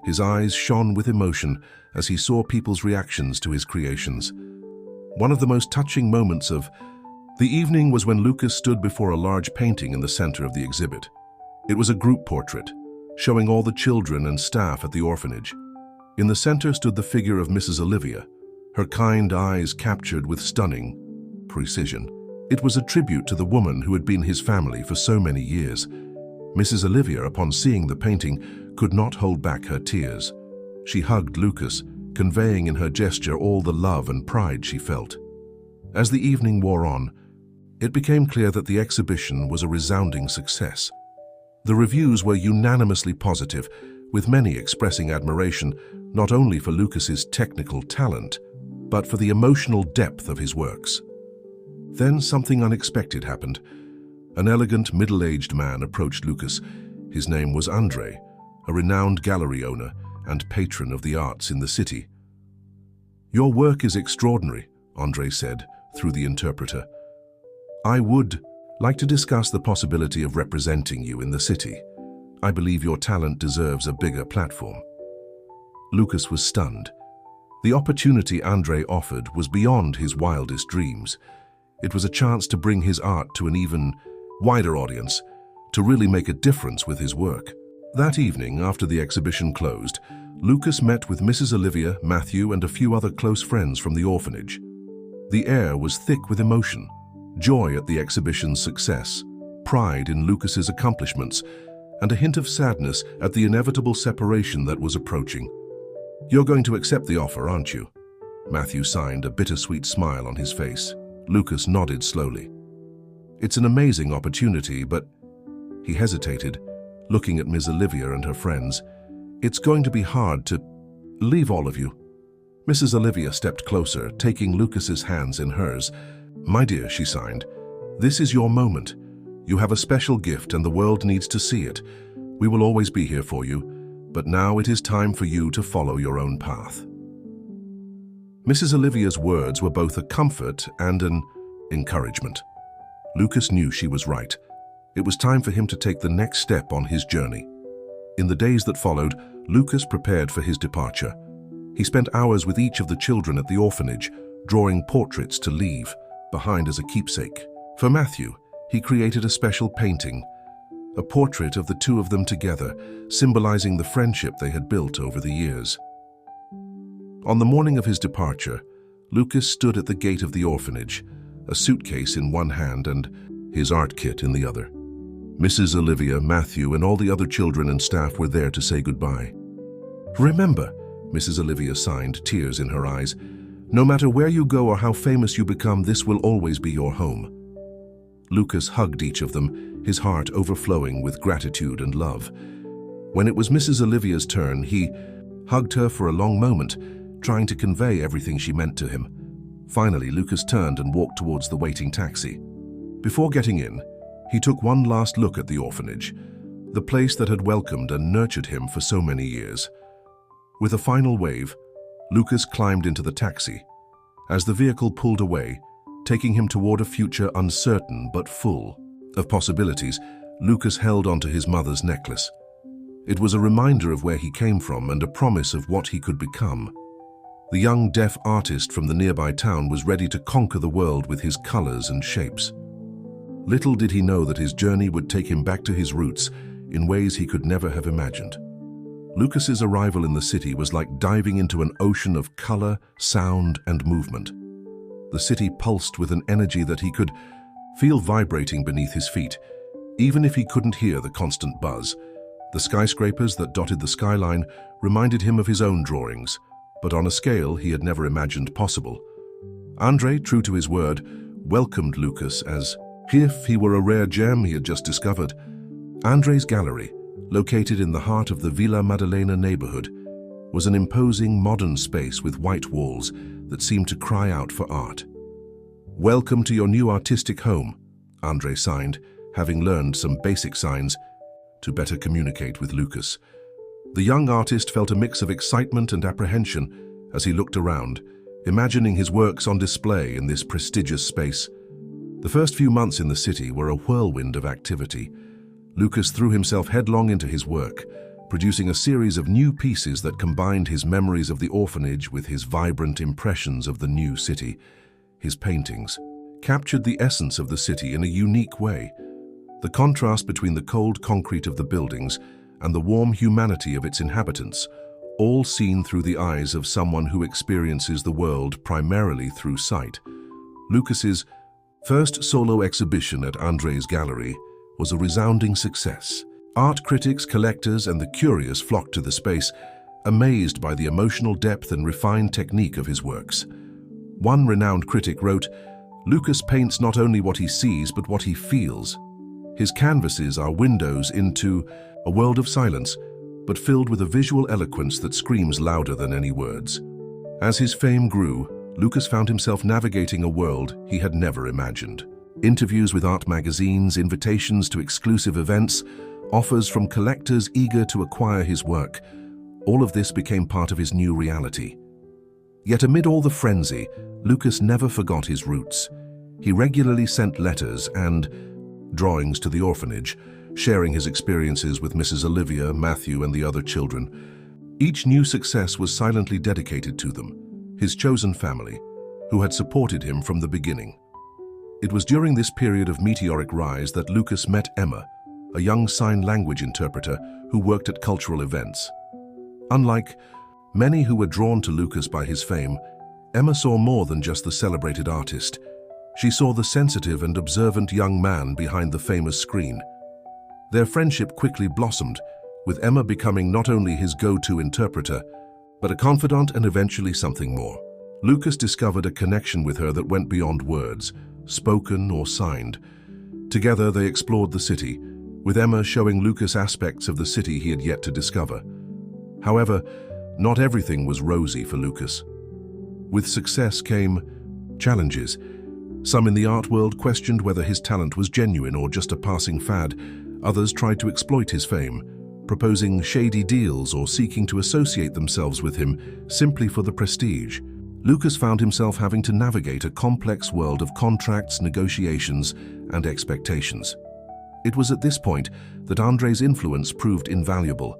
His eyes shone with emotion as he saw people's reactions to his creations. One of the most touching moments of the evening was when Lucas stood before a large painting in the center of the exhibit. It was a group portrait, showing all the children and staff at the orphanage. In the center stood the figure of Mrs. Olivia, her kind eyes captured with stunning precision. It was a tribute to the woman who had been his family for so many years. Mrs. Olivia, upon seeing the painting, could not hold back her tears. She hugged Lucas, conveying in her gesture all the love and pride she felt. As the evening wore on, it became clear that the exhibition was a resounding success. The reviews were unanimously positive, with many expressing admiration not only for Lucas's technical talent, but for the emotional depth of his works. Then something unexpected happened. An elegant, middle-aged man approached Lucas. His name was Andre, a renowned gallery owner and patron of the arts in the city. "Your work is extraordinary," Andre said through the interpreter. "I would like to discuss the possibility of representing you in the city. I believe your talent deserves a bigger platform." Lucas was stunned. The opportunity Andre offered was beyond his wildest dreams. It was a chance to bring his art to an even wider audience, to really make a difference with his work. That evening, after the exhibition closed, Lucas met with Mrs. Olivia, Matthew, and a few other close friends from the orphanage. The air was thick with emotion, joy at the exhibition's success, pride in Lucas's accomplishments, and a hint of sadness at the inevitable separation that was approaching. "You're going to accept the offer, aren't you?" Matthew signed, a bittersweet smile on his face. Lucas nodded slowly. "It's an amazing opportunity, but..." He hesitated, looking at Miss Olivia and her friends. "It's going to be hard to leave all of you." Mrs. Olivia stepped closer, taking Lucas's hands in hers. "My dear," she signed, "this is your moment. You have a special gift and the world needs to see it. We will always be here for you, but now it is time for you to follow your own path." Mrs. Olivia's words were both a comfort and an encouragement. Lucas knew she was right. It was time for him to take the next step on his journey. In the days that followed, Lucas prepared for his departure. He spent hours with each of the children at the orphanage, drawing portraits to leave behind as a keepsake. For Matthew, he created a special painting, a portrait of the two of them together, symbolizing the friendship they had built over the years. On the morning of his departure, Lucas stood at the gate of the orphanage, a suitcase in one hand and his art kit in the other. Mrs. Olivia, Matthew, and all the other children and staff were there to say goodbye. "Remember," Mrs. Olivia signed, tears in her eyes, "no matter where you go or how famous you become, this will always be your home." Lucas hugged each of them, his heart overflowing with gratitude and love. When it was Mrs. Olivia's turn, he hugged her for a long moment, trying to convey everything she meant to him. Finally, Lucas turned and walked towards the waiting taxi. Before getting in, he took one last look at the orphanage, the place that had welcomed and nurtured him for so many years. With a final wave, Lucas climbed into the taxi. As the vehicle pulled away, taking him toward a future uncertain but full of possibilities, Lucas held onto his mother's necklace. It was a reminder of where he came from and a promise of what he could become. The young deaf artist from the nearby town was ready to conquer the world with his colors and shapes. Little did he know that his journey would take him back to his roots in ways he could never have imagined. Lucas's arrival in the city was like diving into an ocean of color, sound, and movement. The city pulsed with an energy that he could feel vibrating beneath his feet, even if he couldn't hear the constant buzz. The skyscrapers that dotted the skyline reminded him of his own drawings, but on a scale he had never imagined possible. Andre, true to his word, welcomed Lucas as if he were a rare gem he had just discovered. Andre's gallery, located in the heart of the Villa Maddalena neighborhood, was an imposing modern space with white walls that seemed to cry out for art. "Welcome to your new artistic home," Andre signed, having learned some basic signs to better communicate with Lucas. The young artist felt a mix of excitement and apprehension as he looked around, imagining his works on display in this prestigious space. The first few months in the city were a whirlwind of activity. Lucas threw himself headlong into his work, producing a series of new pieces that combined his memories of the orphanage with his vibrant impressions of the new city. His paintings captured the essence of the city in a unique way. The contrast between the cold concrete of the buildings and the warm humanity of its inhabitants, all seen through the eyes of someone who experiences the world primarily through sight. Lucas's first solo exhibition at Andre's gallery was a resounding success. Art critics, collectors, and the curious flocked to the space, amazed by the emotional depth and refined technique of his works. One renowned critic wrote, "Lucas paints not only what he sees, but what he feels. His canvases are windows into a world of silence, but filled with a visual eloquence that screams louder than any words." As his fame grew, Lucas found himself navigating a world he had never imagined. Interviews with art magazines, invitations to exclusive events, offers from collectors eager to acquire his work. All of this became part of his new reality. Yet amid all the frenzy, Lucas never forgot his roots. He regularly sent letters and drawings to the orphanage, sharing his experiences with Mrs. Olivia, Matthew, and the other children. Each new success was silently dedicated to them, his chosen family, who had supported him from the beginning. It was during this period of meteoric rise that Lucas met Emma, a young sign language interpreter who worked at cultural events. Unlike many who were drawn to Lucas by his fame, Emma saw more than just the celebrated artist. She saw the sensitive and observant young man behind the famous screen. Their friendship quickly blossomed, with Emma becoming not only his go-to interpreter, but a confidant and eventually something more. Lucas discovered a connection with her that went beyond words, spoken or signed. Together they explored the city, with Emma showing Lucas aspects of the city he had yet to discover. However, not everything was rosy for Lucas. With success came challenges. Some in the art world questioned whether his talent was genuine or just a passing fad. Others tried to exploit his fame, proposing shady deals or seeking to associate themselves with him simply for the prestige. Lucas found himself having to navigate a complex world of contracts, negotiations, and expectations. It was at this point that André's influence proved invaluable.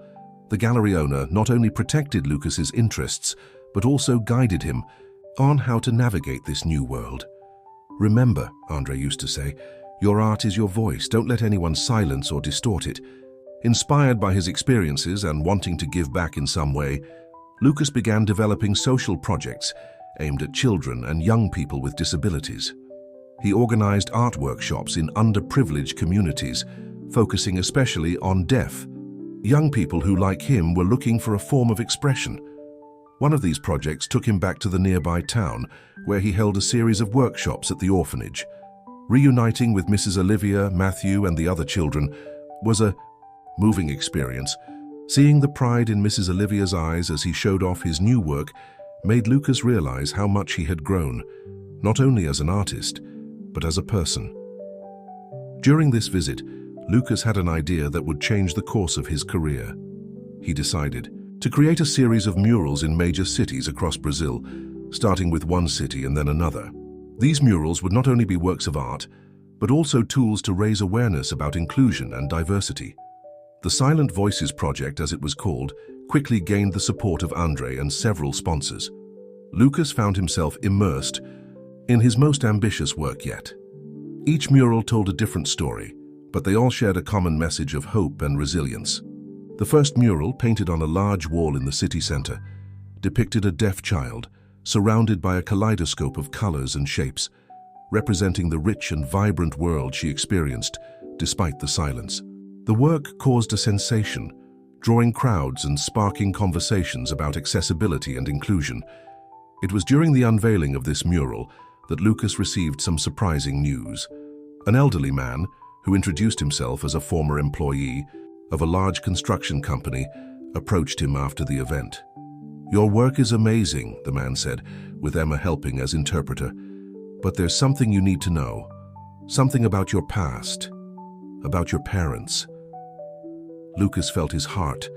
The gallery owner not only protected Lucas's interests, but also guided him on how to navigate this new world. "Remember," André used to say, "your art is your voice. Don't let anyone silence or distort it." Inspired by his experiences and wanting to give back in some way, Lucas began developing social projects aimed at children and young people with disabilities. He organized art workshops in underprivileged communities, focusing especially on deaf young people who, like him, were looking for a form of expression. One of these projects took him back to the nearby town, where he held a series of workshops at the orphanage. Reuniting with Mrs. Olivia, Matthew, and the other children was a moving experience. Seeing the pride in Mrs. Olivia's eyes as he showed off his new work made Lucas realize how much he had grown, not only as an artist, but as a person. During this visit, Lucas had an idea that would change the course of his career. He decided to create a series of murals in major cities across Brazil, starting with one city and then another. These murals would not only be works of art, but also tools to raise awareness about inclusion and diversity. The Silent Voices Project, as it was called, quickly gained the support of André and several sponsors. Lucas found himself immersed in his most ambitious work yet. Each mural told a different story, but they all shared a common message of hope and resilience. The first mural, painted on a large wall in the city center, depicted a deaf child surrounded by a kaleidoscope of colors and shapes, representing the rich and vibrant world she experienced despite the silence. The work caused a sensation, drawing crowds and sparking conversations about accessibility and inclusion. It was during the unveiling of this mural that Lucas received some surprising news. An elderly man, who introduced himself as a former employee of a large construction company, approached him after the event. "Your work is amazing," the man said, with Emma helping as interpreter. "But there's something you need to know. Something about your past, about your parents." Lucas felt his heart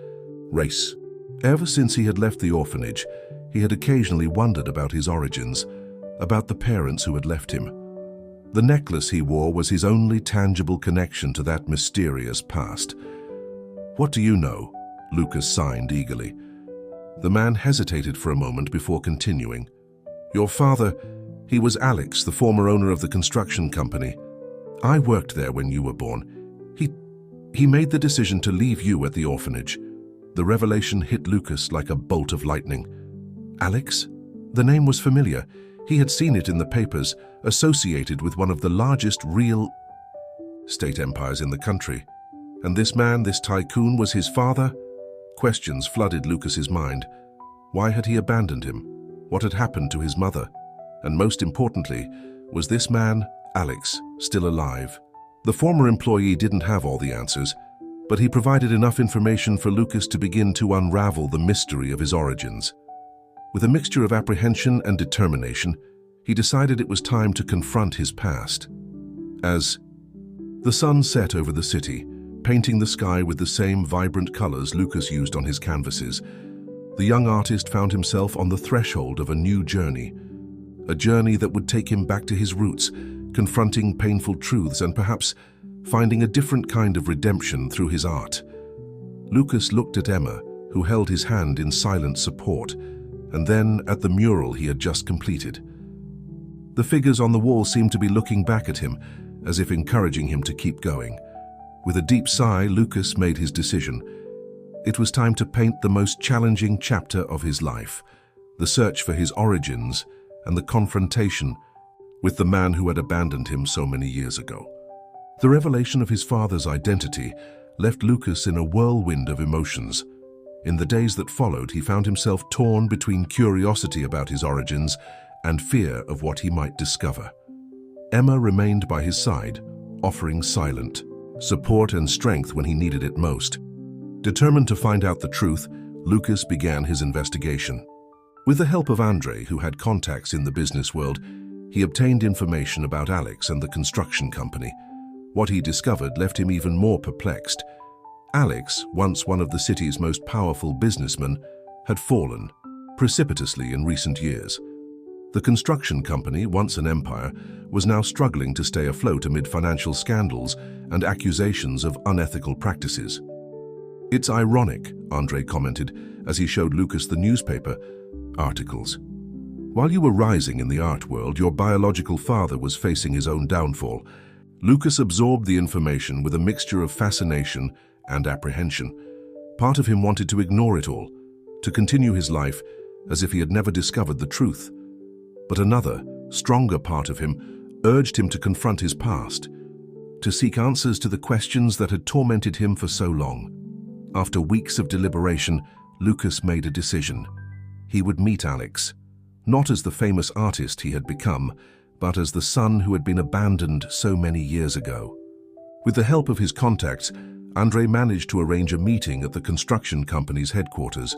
race. Ever since he had left the orphanage, he had occasionally wondered about his origins, about the parents who had left him. The necklace he wore was his only tangible connection to that mysterious past. "What do you know?" Lucas signed eagerly. The man hesitated for a moment before continuing. "Your father, he was Alex, the former owner of the construction company. I worked there when you were born. He made the decision to leave you at the orphanage." The revelation hit Lucas like a bolt of lightning. Alex? The name was familiar. He had seen it in the papers, associated with one of the largest real estate empires in the country. And this man, this tycoon, was his father? Questions flooded Lucas's mind. Why had he abandoned him? What had happened to his mother? And most importantly, was this man, Alex, still alive? The former employee didn't have all the answers, but he provided enough information for Lucas to begin to unravel the mystery of his origins. With a mixture of apprehension and determination, he decided it was time to confront his past. As the sun set over the city, painting the sky with the same vibrant colors Lucas used on his canvases, the young artist found himself on the threshold of a new journey. A journey that would take him back to his roots, confronting painful truths and perhaps finding a different kind of redemption through his art. Lucas looked at Emma, who held his hand in silent support, and then at the mural he had just completed. The figures on the wall seemed to be looking back at him, as if encouraging him to keep going. With a deep sigh, Lucas made his decision. It was time to paint the most challenging chapter of his life, the search for his origins and the confrontation with the man who had abandoned him so many years ago. The revelation of his father's identity left Lucas in a whirlwind of emotions. In the days that followed, he found himself torn between curiosity about his origins and fear of what he might discover. Emma remained by his side, offering silent support and strength when he needed it most. Determined to find out the truth, Lucas began his investigation. With the help of Andre, who had contacts in the business world, he obtained information about Alex and the construction company. What he discovered left him even more perplexed. Alex, once one of the city's most powerful businessmen, had fallen precipitously in recent years. The construction company, once an empire, was now struggling to stay afloat amid financial scandals and accusations of unethical practices. "It's ironic," Andre commented as he showed Lucas the newspaper articles. "While you were rising in the art world, your biological father was facing his own downfall." Lucas absorbed the information with a mixture of fascination and apprehension. Part of him wanted to ignore it all, to continue his life as if he had never discovered the truth. But another, stronger part of him urged him to confront his past, to seek answers to the questions that had tormented him for so long. After weeks of deliberation, Lucas made a decision. He would meet Alex, not as the famous artist he had become, but as the son who had been abandoned so many years ago. With the help of his contacts, Andre managed to arrange a meeting at the construction company's headquarters.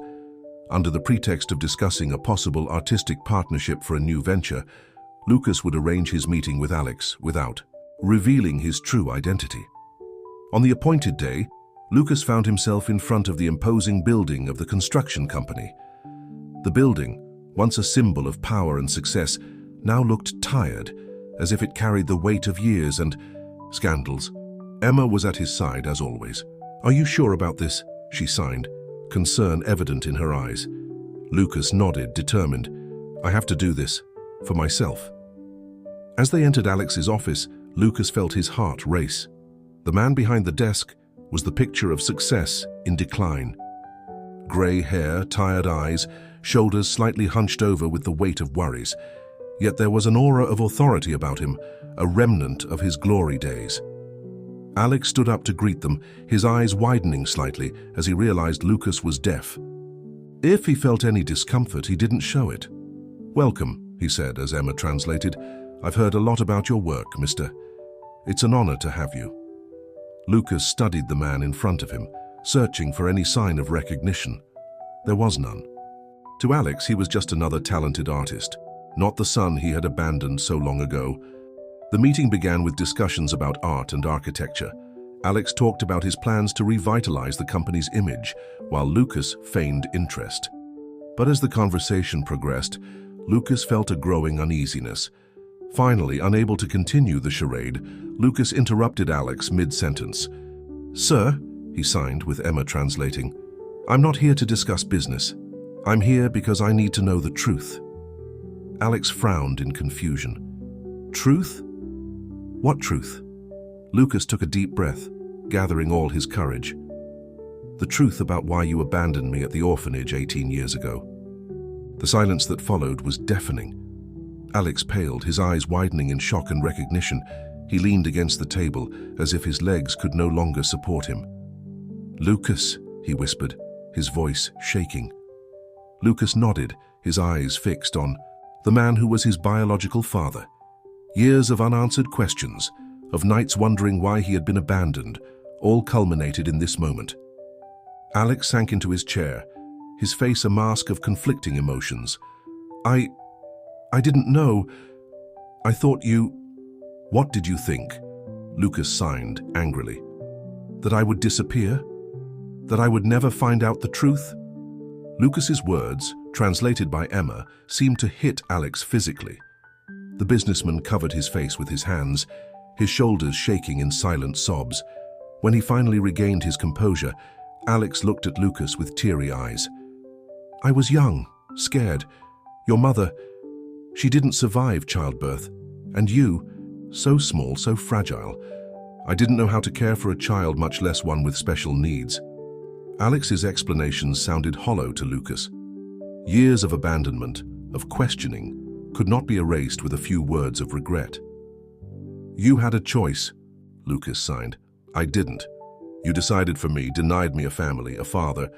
Under the pretext of discussing a possible artistic partnership for a new venture, Lucas would arrange his meeting with Alex without revealing his true identity. On the appointed day, Lucas found himself in front of the imposing building of the construction company. The building, once a symbol of power and success, now looked tired, as if it carried the weight of years and scandals. Emma was at his side, as always. "Are you sure about this?" she signed, concern evident in her eyes. Lucas nodded, determined. "I have to do this, for myself." As they entered Alex's office, Lucas felt his heart race. The man behind the desk was the picture of success in decline. Grey hair, tired eyes, shoulders slightly hunched over with the weight of worries. Yet there was an aura of authority about him, a remnant of his glory days. Alex stood up to greet them, his eyes widening slightly as he realized Lucas was deaf. If he felt any discomfort, he didn't show it. "Welcome," he said as Emma translated. "I've heard a lot about your work, mister. It's an honor to have you." Lucas studied the man in front of him, searching for any sign of recognition. There was none. To Alex, he was just another talented artist, not the son he had abandoned so long ago. The meeting began with discussions about art and architecture. Alex talked about his plans to revitalize the company's image, while Lucas feigned interest. But as the conversation progressed, Lucas felt a growing uneasiness. Finally, unable to continue the charade, Lucas interrupted Alex mid-sentence. "Sir," he signed with Emma translating, "I'm not here to discuss business. I'm here because I need to know the truth." Alex frowned in confusion. "Truth? What truth?" Lucas took a deep breath, gathering all his courage. "The truth about why you abandoned me at the orphanage 18 years ago." The silence that followed was deafening. Alex paled, his eyes widening in shock and recognition. He leaned against the table as if his legs could no longer support him. "Lucas," he whispered, his voice shaking. Lucas nodded, his eyes fixed on the man who was his biological father. Years of unanswered questions, of nights wondering why he had been abandoned, all culminated in this moment. Alex sank into his chair, his face a mask of conflicting emotions. I didn't know. I thought you..." "What did you think?" Lucas signed angrily. "That I would disappear? That I would never find out the truth?" Lucas's words, translated by Emma, seemed to hit Alex physically. The businessman covered his face with his hands, his shoulders shaking in silent sobs. When he finally regained his composure, Alex looked at Lucas with teary eyes. "I was young," scared. Your mother, she didn't survive childbirth. And you, so small, so fragile. I didn't know how to care for a child, much less one with special needs. Alex's explanations sounded hollow to Lucas. Years of abandonment, of questioning, could not be erased with a few words of regret. You had a choice, Lucas signed. I didn't. You decided for me, denied me a family, a father.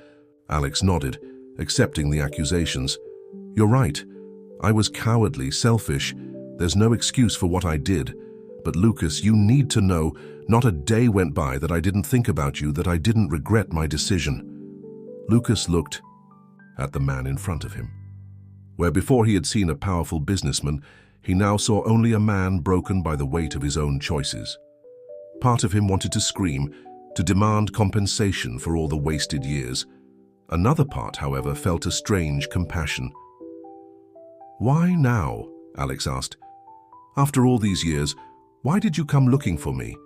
Alex nodded, accepting the accusations. You're right. I was cowardly, selfish. There's no excuse for what I did. But Lucas, you need to know, not a day went by that I didn't think about you, that I didn't regret my decision. Lucas looked at the man in front of him. Where before he had seen a powerful businessman, he now saw only a man broken by the weight of his own choices. Part of him wanted to scream, to demand compensation for all the wasted years. Another part, however, felt a strange compassion. Why now? Alex asked. After all these years, why did you come looking for me?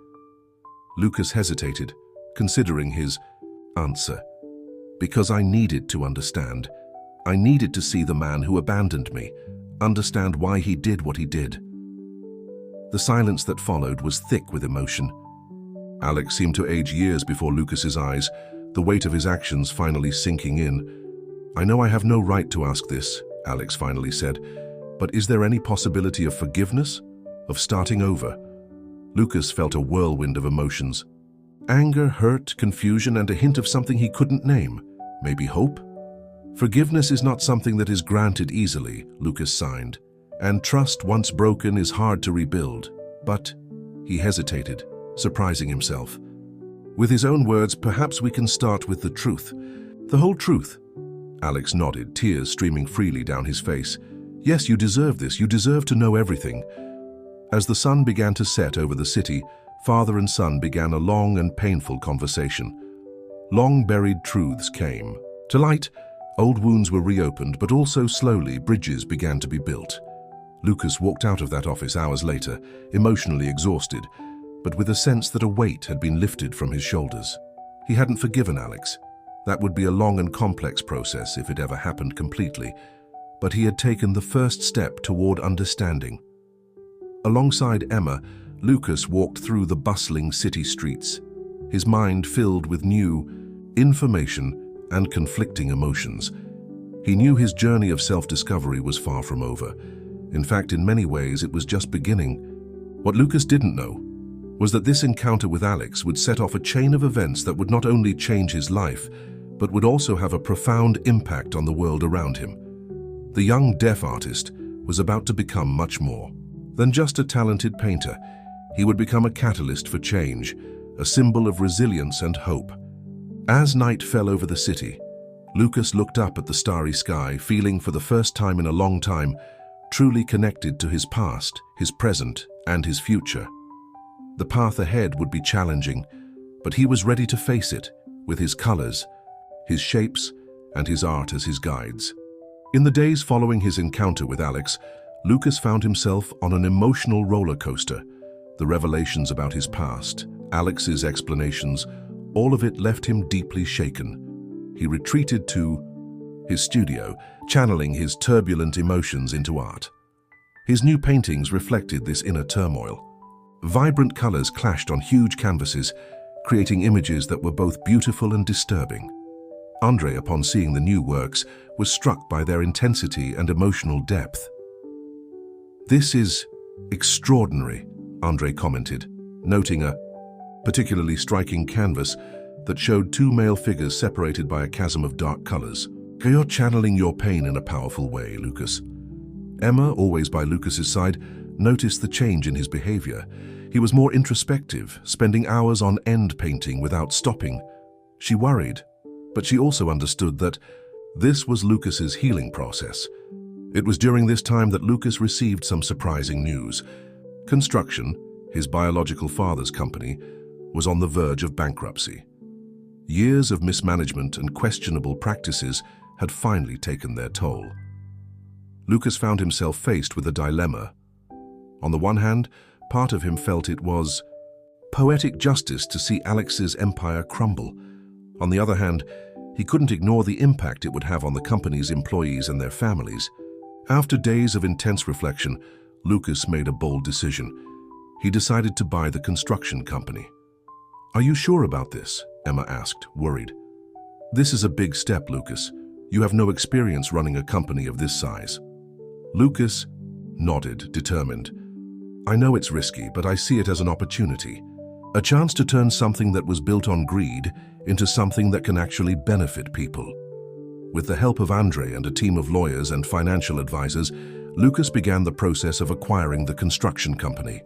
Lucas hesitated, considering his answer. Because I needed to understand. I needed to see the man who abandoned me, understand why he did what he did. The silence that followed was thick with emotion. Alex seemed to age years before Lucas's eyes, the weight of his actions finally sinking in. I know I have no right to ask this, Alex finally said, but is there any possibility of forgiveness? Of starting over? Lucas felt a whirlwind of emotions. Anger, hurt, confusion, and a hint of something he couldn't name. Maybe hope? Forgiveness is not something that is granted easily, Lucas signed, and trust once broken is hard to rebuild. But he hesitated, surprising himself. With his own words, perhaps we can start with the truth. The whole truth. Alex nodded, tears streaming freely down his face. Yes, you deserve this. You deserve to know everything. As the sun began to set over the city, father and son began a long and painful conversation. Long-buried truths came to light. Old wounds were reopened, but also slowly bridges began to be built. Lucas walked out of that office hours later, emotionally exhausted, but with a sense that a weight had been lifted from his shoulders. He hadn't forgiven Alex. That would be a long and complex process if it ever happened completely, but he had taken the first step toward understanding. Alongside Emma, Lucas walked through the bustling city streets, his mind filled with new information and conflicting emotions. He knew his journey of self-discovery was far from over. In fact, in many ways, it was just beginning. What Lucas didn't know was that this encounter with Alex would set off a chain of events that would not only change his life, but would also have a profound impact on the world around him. The young deaf artist was about to become much more than just a talented painter. He would become a catalyst for change, a symbol of resilience and hope. As night fell over the city, Lucas looked up at the starry sky, feeling for the first time in a long time truly connected to his past, his present, and his future. The path ahead would be challenging, but he was ready to face it, with his colors, his shapes, and his art as his guides. In the days following his encounter with Alex, Lucas found himself on an emotional roller coaster. The revelations about his past, Alex's explanations, all of it left him deeply shaken. He retreated to his studio, channeling his turbulent emotions into art. His new paintings reflected this inner turmoil. Vibrant colors clashed on huge canvases, creating images that were both beautiful and disturbing. Andre, upon seeing the new works, was struck by their intensity and emotional depth. "This is extraordinary," Andre commented, noting a particularly striking canvas that showed two male figures separated by a chasm of dark colors. "You're channeling your pain in a powerful way, Lucas." Emma, always by Lucas's side, noticed the change in his behavior. He was more introspective, spending hours on end painting without stopping. She worried, but she also understood that this was Lucas's healing process. It was during this time that Lucas received some surprising news. Construction, his biological father's company, was on the verge of bankruptcy. Years of mismanagement and questionable practices had finally taken their toll. Lucas found himself faced with a dilemma. On the one hand, part of him felt it was poetic justice to see Alex's empire crumble. On the other hand, He couldn't ignore the impact it would have on the company's employees and their families. After days of intense reflection, Lucas made a bold decision. He decided to buy the construction company. "Are you sure about this?" Emma asked, worried. "This is a big step, Lucas. You have no experience running a company of this size." Lucas nodded, determined. "I know it's risky, but I see it as an opportunity. A chance to turn something that was built on greed into something that can actually benefit people." With the help of Andre and a team of lawyers and financial advisors, Lucas began the process of acquiring the construction company.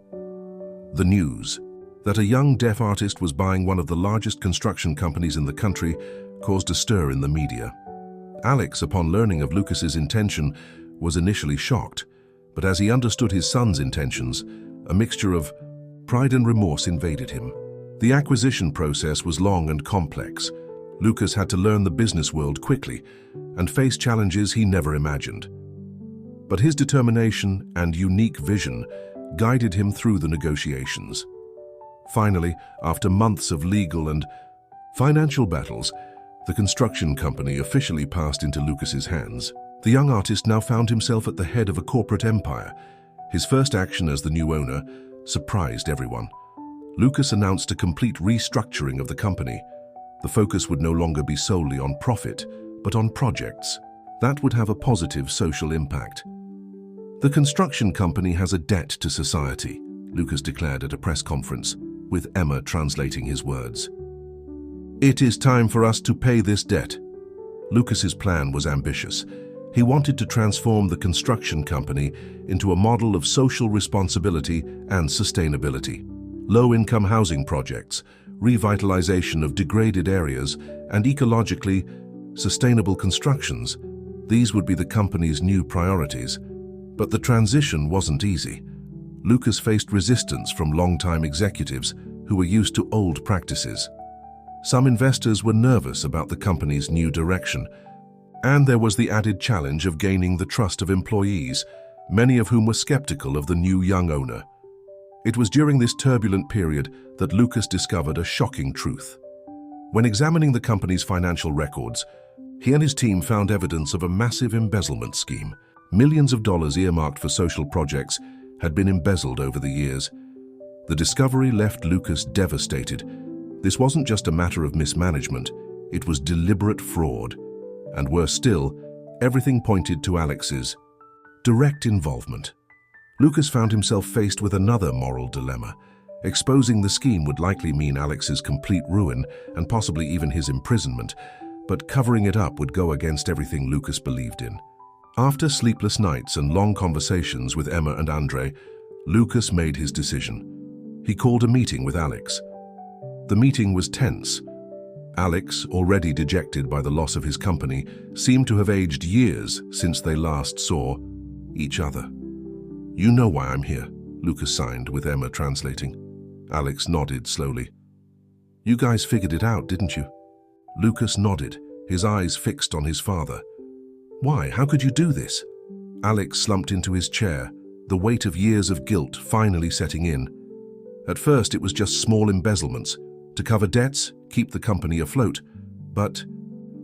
The news that a young deaf artist was buying one of the largest construction companies in the country caused a stir in the media. Alex, upon learning of Lucas's intention, was initially shocked, but as he understood his son's intentions, a mixture of pride and remorse invaded him. The acquisition process was long and complex. Lucas had to learn the business world quickly and face challenges he never imagined. But his determination and unique vision guided him through the negotiations. Finally, after months of legal and financial battles, the construction company officially passed into Lucas's hands. The young artist now found himself at the head of a corporate empire. His first action as the new owner surprised everyone. Lucas announced a complete restructuring of the company. The focus would no longer be solely on profit, but on projects that would have a positive social impact. "The construction company has a debt to society," Lucas declared at a press conference, with Emma translating his words. "It is time for us to pay this debt." Lucas's plan was ambitious. He wanted to transform the construction company into a model of social responsibility and sustainability. Low-income housing projects, revitalization of degraded areas, and ecologically sustainable constructions, these would be the company's new priorities. But the transition wasn't easy. Lucas faced resistance from long-time executives who were used to old practices. Some investors were nervous about the company's new direction, and there was the added challenge of gaining the trust of employees, many of whom were skeptical of the new young owner. It was during this turbulent period that Lucas discovered a shocking truth. When examining the company's financial records, he and his team found evidence of a massive embezzlement scheme. Millions of dollars earmarked for social projects had been embezzled over the years. The discovery left Lucas devastated. This wasn't just a matter of mismanagement, it was deliberate fraud. And worse still, everything pointed to Alex's direct involvement. Lucas found himself faced with another moral dilemma. Exposing the scheme would likely mean Alex's complete ruin and possibly even his imprisonment, but covering it up would go against everything Lucas believed in. After sleepless nights and long conversations with Emma and Andre, Lucas made his decision. He called a meeting with Alex. The meeting was tense. Alex, already dejected by the loss of his company, seemed to have aged years since they last saw each other. "You know why I'm here," Lucas signed, with Emma translating. Alex nodded slowly. "You guys figured it out, didn't you?" Lucas nodded, his eyes fixed on his father. "Why? How could you do this?" Alex slumped into his chair, the weight of years of guilt finally setting in. At first, it was just small embezzlements, to cover debts, keep the company afloat. But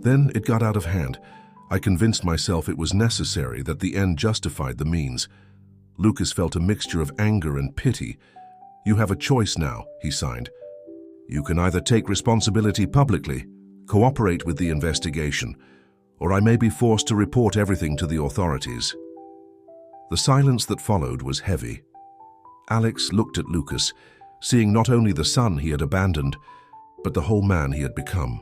then it got out of hand. I convinced myself it was necessary, that the end justified the means. Lucas felt a mixture of anger and pity. "You have a choice now," he signed. "You can either take responsibility publicly, cooperate with the investigation, or I may be forced to report everything to the authorities." The silence that followed was heavy. Alex looked at Lucas, seeing not only the son he had abandoned, but the whole man he had become.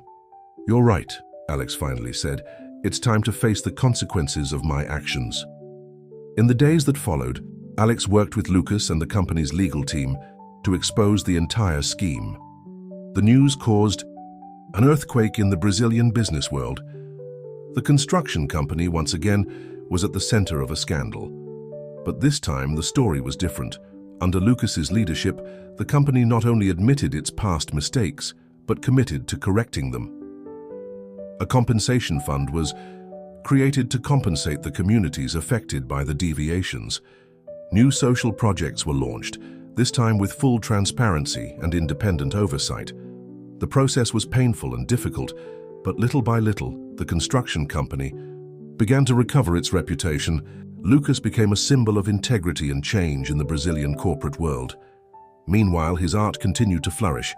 "You're right," Alex finally said. "It's time to face the consequences of my actions." In the days that followed, Alex worked with Lucas and the company's legal team to expose the entire scheme. The news caused an earthquake in the Brazilian business world. The construction company, once again, was at the center of a scandal. But this time, the story was different. Under Lucas's leadership, the company not only admitted its past mistakes, but committed to correcting them. A compensation fund was created to compensate the communities affected by the deviations. New social projects were launched, this time with full transparency and independent oversight. The process was painful and difficult, But little by little, the construction company began to recover its reputation. Lucas became a symbol of integrity and change in the Brazilian corporate world. Meanwhile, his art continued to flourish.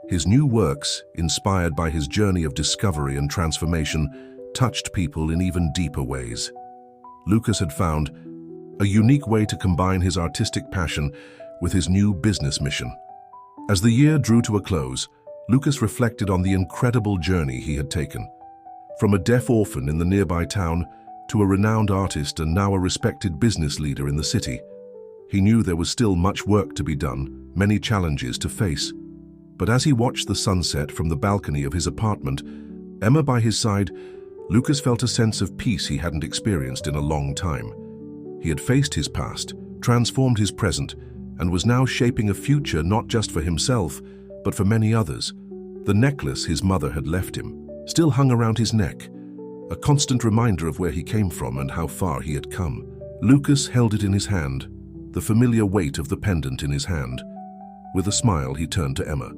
His new works, inspired by his journey of discovery and transformation, touched people in even deeper ways. Lucas had found a unique way to combine his artistic passion with his new business mission. As the year drew to a close, Lucas reflected on the incredible journey he had taken. From a deaf orphan in the nearby town to a renowned artist and now a respected business leader in the city, he knew there was still much work to be done, many challenges to face. But as he watched the sunset from the balcony of his apartment, Emma by his side, Lucas felt a sense of peace he hadn't experienced in a long time. He had faced his past, transformed his present, and was now shaping a future not just for himself, but for many others. The necklace his mother had left him still hung around his neck, a constant reminder of where he came from and how far he had come. Lucas held it in his hand, the familiar weight of the pendant in his hand. With a smile, he turned to Emma.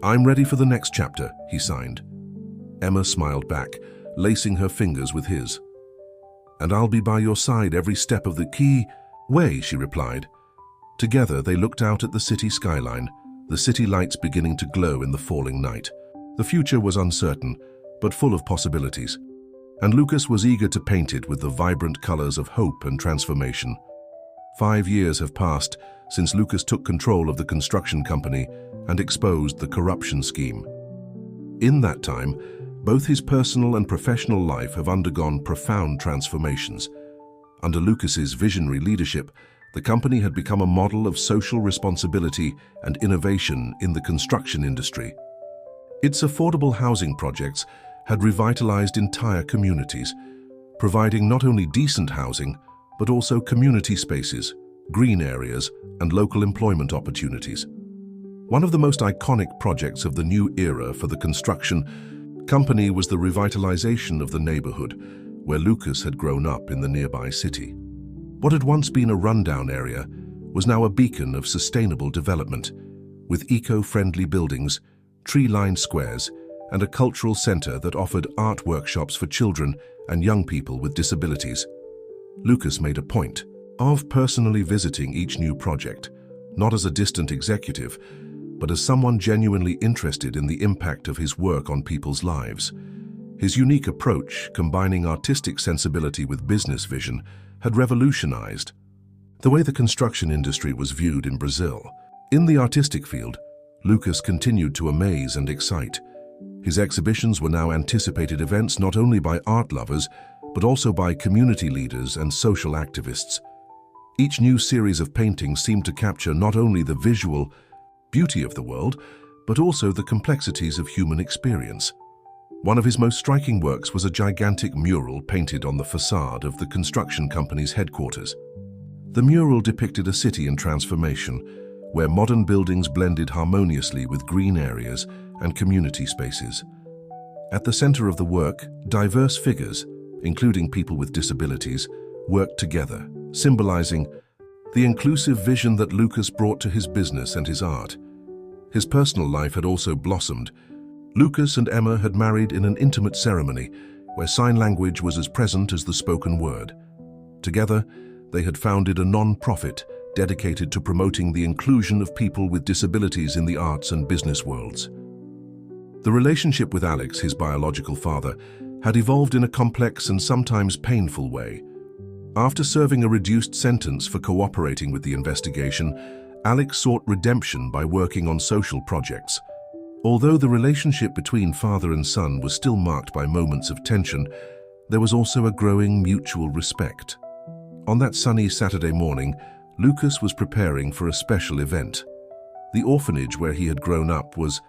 "I'm ready for the next chapter," he signed. Emma smiled back, lacing her fingers with his. "And I'll be by your side every step of the way," she replied. Together, they looked out at the city skyline, the city lights beginning to glow in the falling night. The future was uncertain, but full of possibilities, and Lucas was eager to paint it with the vibrant colors of hope and transformation. 5 years have passed since Lucas took control of the construction company and exposed the corruption scheme. In that time, both his personal and professional life have undergone profound transformations. Under Lucas's visionary leadership, the company had become a model of social responsibility and innovation in the construction industry. Its affordable housing projects had revitalized entire communities, providing not only decent housing, but also community spaces, green areas, and local employment opportunities. One of the most iconic projects of the new era for the construction company was the revitalization of the neighborhood where Lucas had grown up in the nearby city. What had once been a rundown area was now a beacon of sustainable development, with eco-friendly buildings, tree-lined squares, and a cultural center that offered art workshops for children and young people with disabilities. Lucas made a point of personally visiting each new project, not as a distant executive, but as someone genuinely interested in the impact of his work on people's lives. His unique approach, combining artistic sensibility with business vision, had revolutionized the way the construction industry was viewed in Brazil. In the artistic field, Lucas continued to amaze and excite. His exhibitions were now anticipated events not only by art lovers, but also by community leaders and social activists. Each new series of paintings seemed to capture not only the visual beauty of the world, but also the complexities of human experience. One of his most striking works was a gigantic mural painted on the facade of the construction company's headquarters. The mural depicted a city in transformation, where modern buildings blended harmoniously with green areas and community spaces. At the center of the work, diverse figures, including people with disabilities, worked together, symbolizing the inclusive vision that Lucas brought to his business and his art. His personal life had also blossomed. Lucas and Emma had married in an intimate ceremony where sign language was as present as the spoken word. Together, they had founded a non-profit dedicated to promoting the inclusion of people with disabilities in the arts and business worlds. The relationship with Alex, his biological father, had evolved in a complex and sometimes painful way. After serving a reduced sentence for cooperating with the investigation, Alex sought redemption by working on social projects. Although the relationship between father and son was still marked by moments of tension, there was also a growing mutual respect. On that sunny Saturday morning, Lucas was preparing for a special event. The orphanage where he had grown up was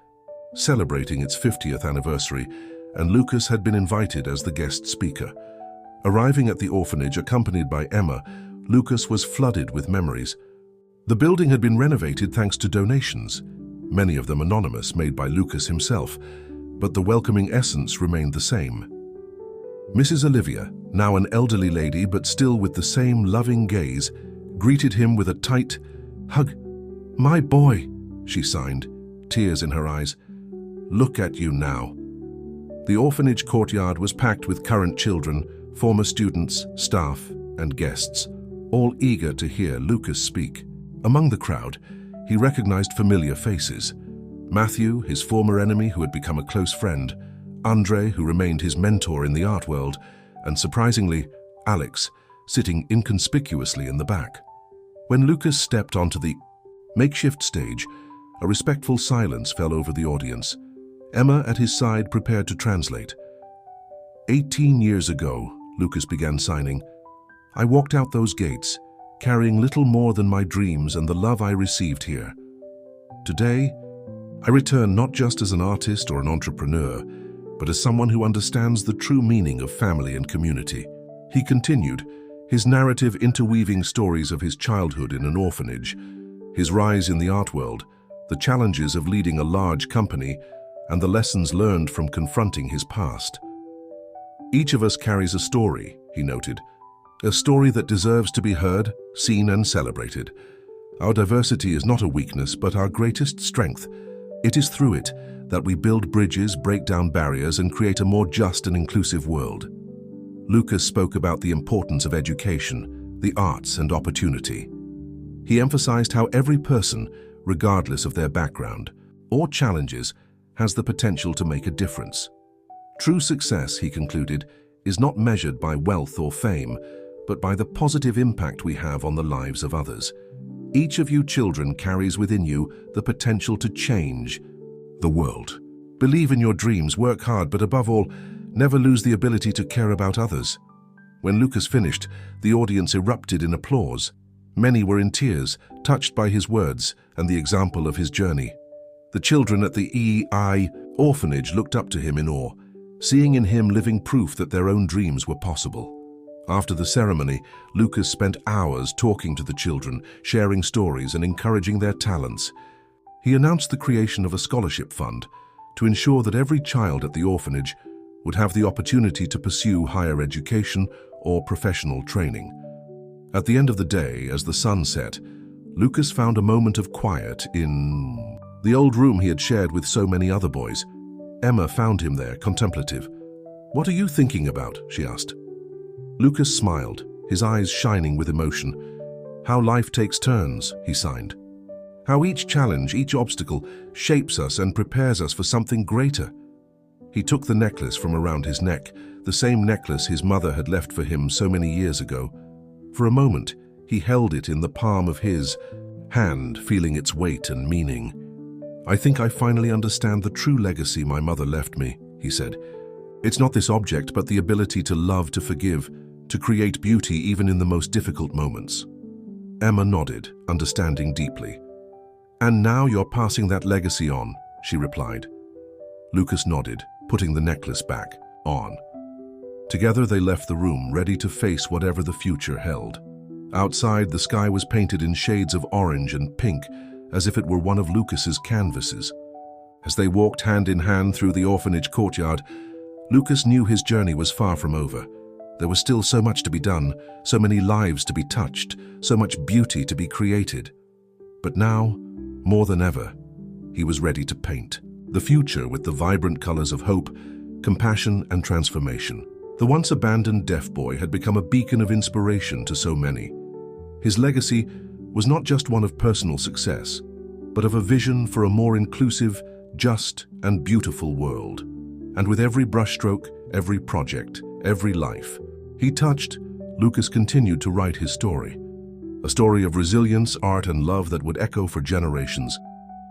celebrating its 50th anniversary, and Lucas had been invited as the guest speaker. Arriving at the orphanage accompanied by Emma, Lucas was flooded with memories. The building had been renovated thanks to donations, many of them anonymous, made by Lucas himself, but the welcoming essence remained the same. Mrs. Olivia, now an elderly lady but still with the same loving gaze, greeted him with a tight hug. "My boy," she signed, tears in her eyes. "Look at you now." The orphanage courtyard was packed with current children, former students, staff, and guests, all eager to hear Lucas speak. Among the crowd, he recognized familiar faces. Matthew, his former enemy who had become a close friend, Andre, who remained his mentor in the art world, and surprisingly, Alex, sitting inconspicuously in the back. When Lucas stepped onto the makeshift stage, a respectful silence fell over the audience. Emma at his side prepared to translate. 18 years ago, Lucas began signing, I walked out those gates, carrying little more than my dreams and the love I received here. Today, I return not just as an artist or an entrepreneur, but as someone who understands the true meaning of family and community. He continued, his narrative interweaving stories of his childhood in an orphanage, his rise in the art world, the challenges of leading a large company, and the lessons learned from confronting his past. Each of us carries a story, he noted, a story that deserves to be heard, seen, and celebrated. Our diversity is not a weakness, but our greatest strength. It is through it that we build bridges, break down barriers, and create a more just and inclusive world. Lucas spoke about the importance of education, the arts, and opportunity. He emphasized how every person, regardless of their background or challenges, has the potential to make a difference. True success, he concluded, is not measured by wealth or fame, but by the positive impact we have on the lives of others. Each of you children carries within you the potential to change the world. Believe in your dreams, work hard, but above all, never lose the ability to care about others. When Lucas finished, the audience erupted in applause. Many were in tears, touched by his words and the example of his journey. The children at the EI orphanage looked up to him in awe, seeing in him living proof that their own dreams were possible. After the ceremony, Lucas spent hours talking to the children, sharing stories and encouraging their talents. He announced the creation of a scholarship fund to ensure that every child at the orphanage would have the opportunity to pursue higher education or professional training. At the end of the day, as the sun set, Lucas found a moment of quiet in the old room he had shared with so many other boys. Emma found him there, contemplative. "What are you thinking about?" she asked. Lucas smiled, his eyes shining with emotion. "How life takes turns," he signed. "How each challenge, each obstacle, shapes us and prepares us for something greater." He took the necklace from around his neck, the same necklace his mother had left for him so many years ago. For a moment, he held it in the palm of his hand, feeling its weight and meaning. "I think I finally understand the true legacy my mother left me," he said. "It's not this object, but the ability to love, to forgive, to create beauty even in the most difficult moments." Emma nodded, understanding deeply. "And now you're passing that legacy on," she replied. Lucas nodded, putting the necklace back on. Together they left the room, ready to face whatever the future held. Outside, the sky was painted in shades of orange and pink, as if it were one of Lucas's canvases. As they walked hand in hand through the orphanage courtyard, Lucas knew his journey was far from over. There was still so much to be done, so many lives to be touched, so much beauty to be created. But now, more than ever, he was ready to paint the future with the vibrant colors of hope, compassion, and transformation. The once abandoned deaf boy had become a beacon of inspiration to so many. His legacy was not just one of personal success, but of a vision for a more inclusive, just, and beautiful world. And with every brushstroke, every project, every life he touched, Lucas continued to write his story. A story of resilience, art, and love that would echo for generations.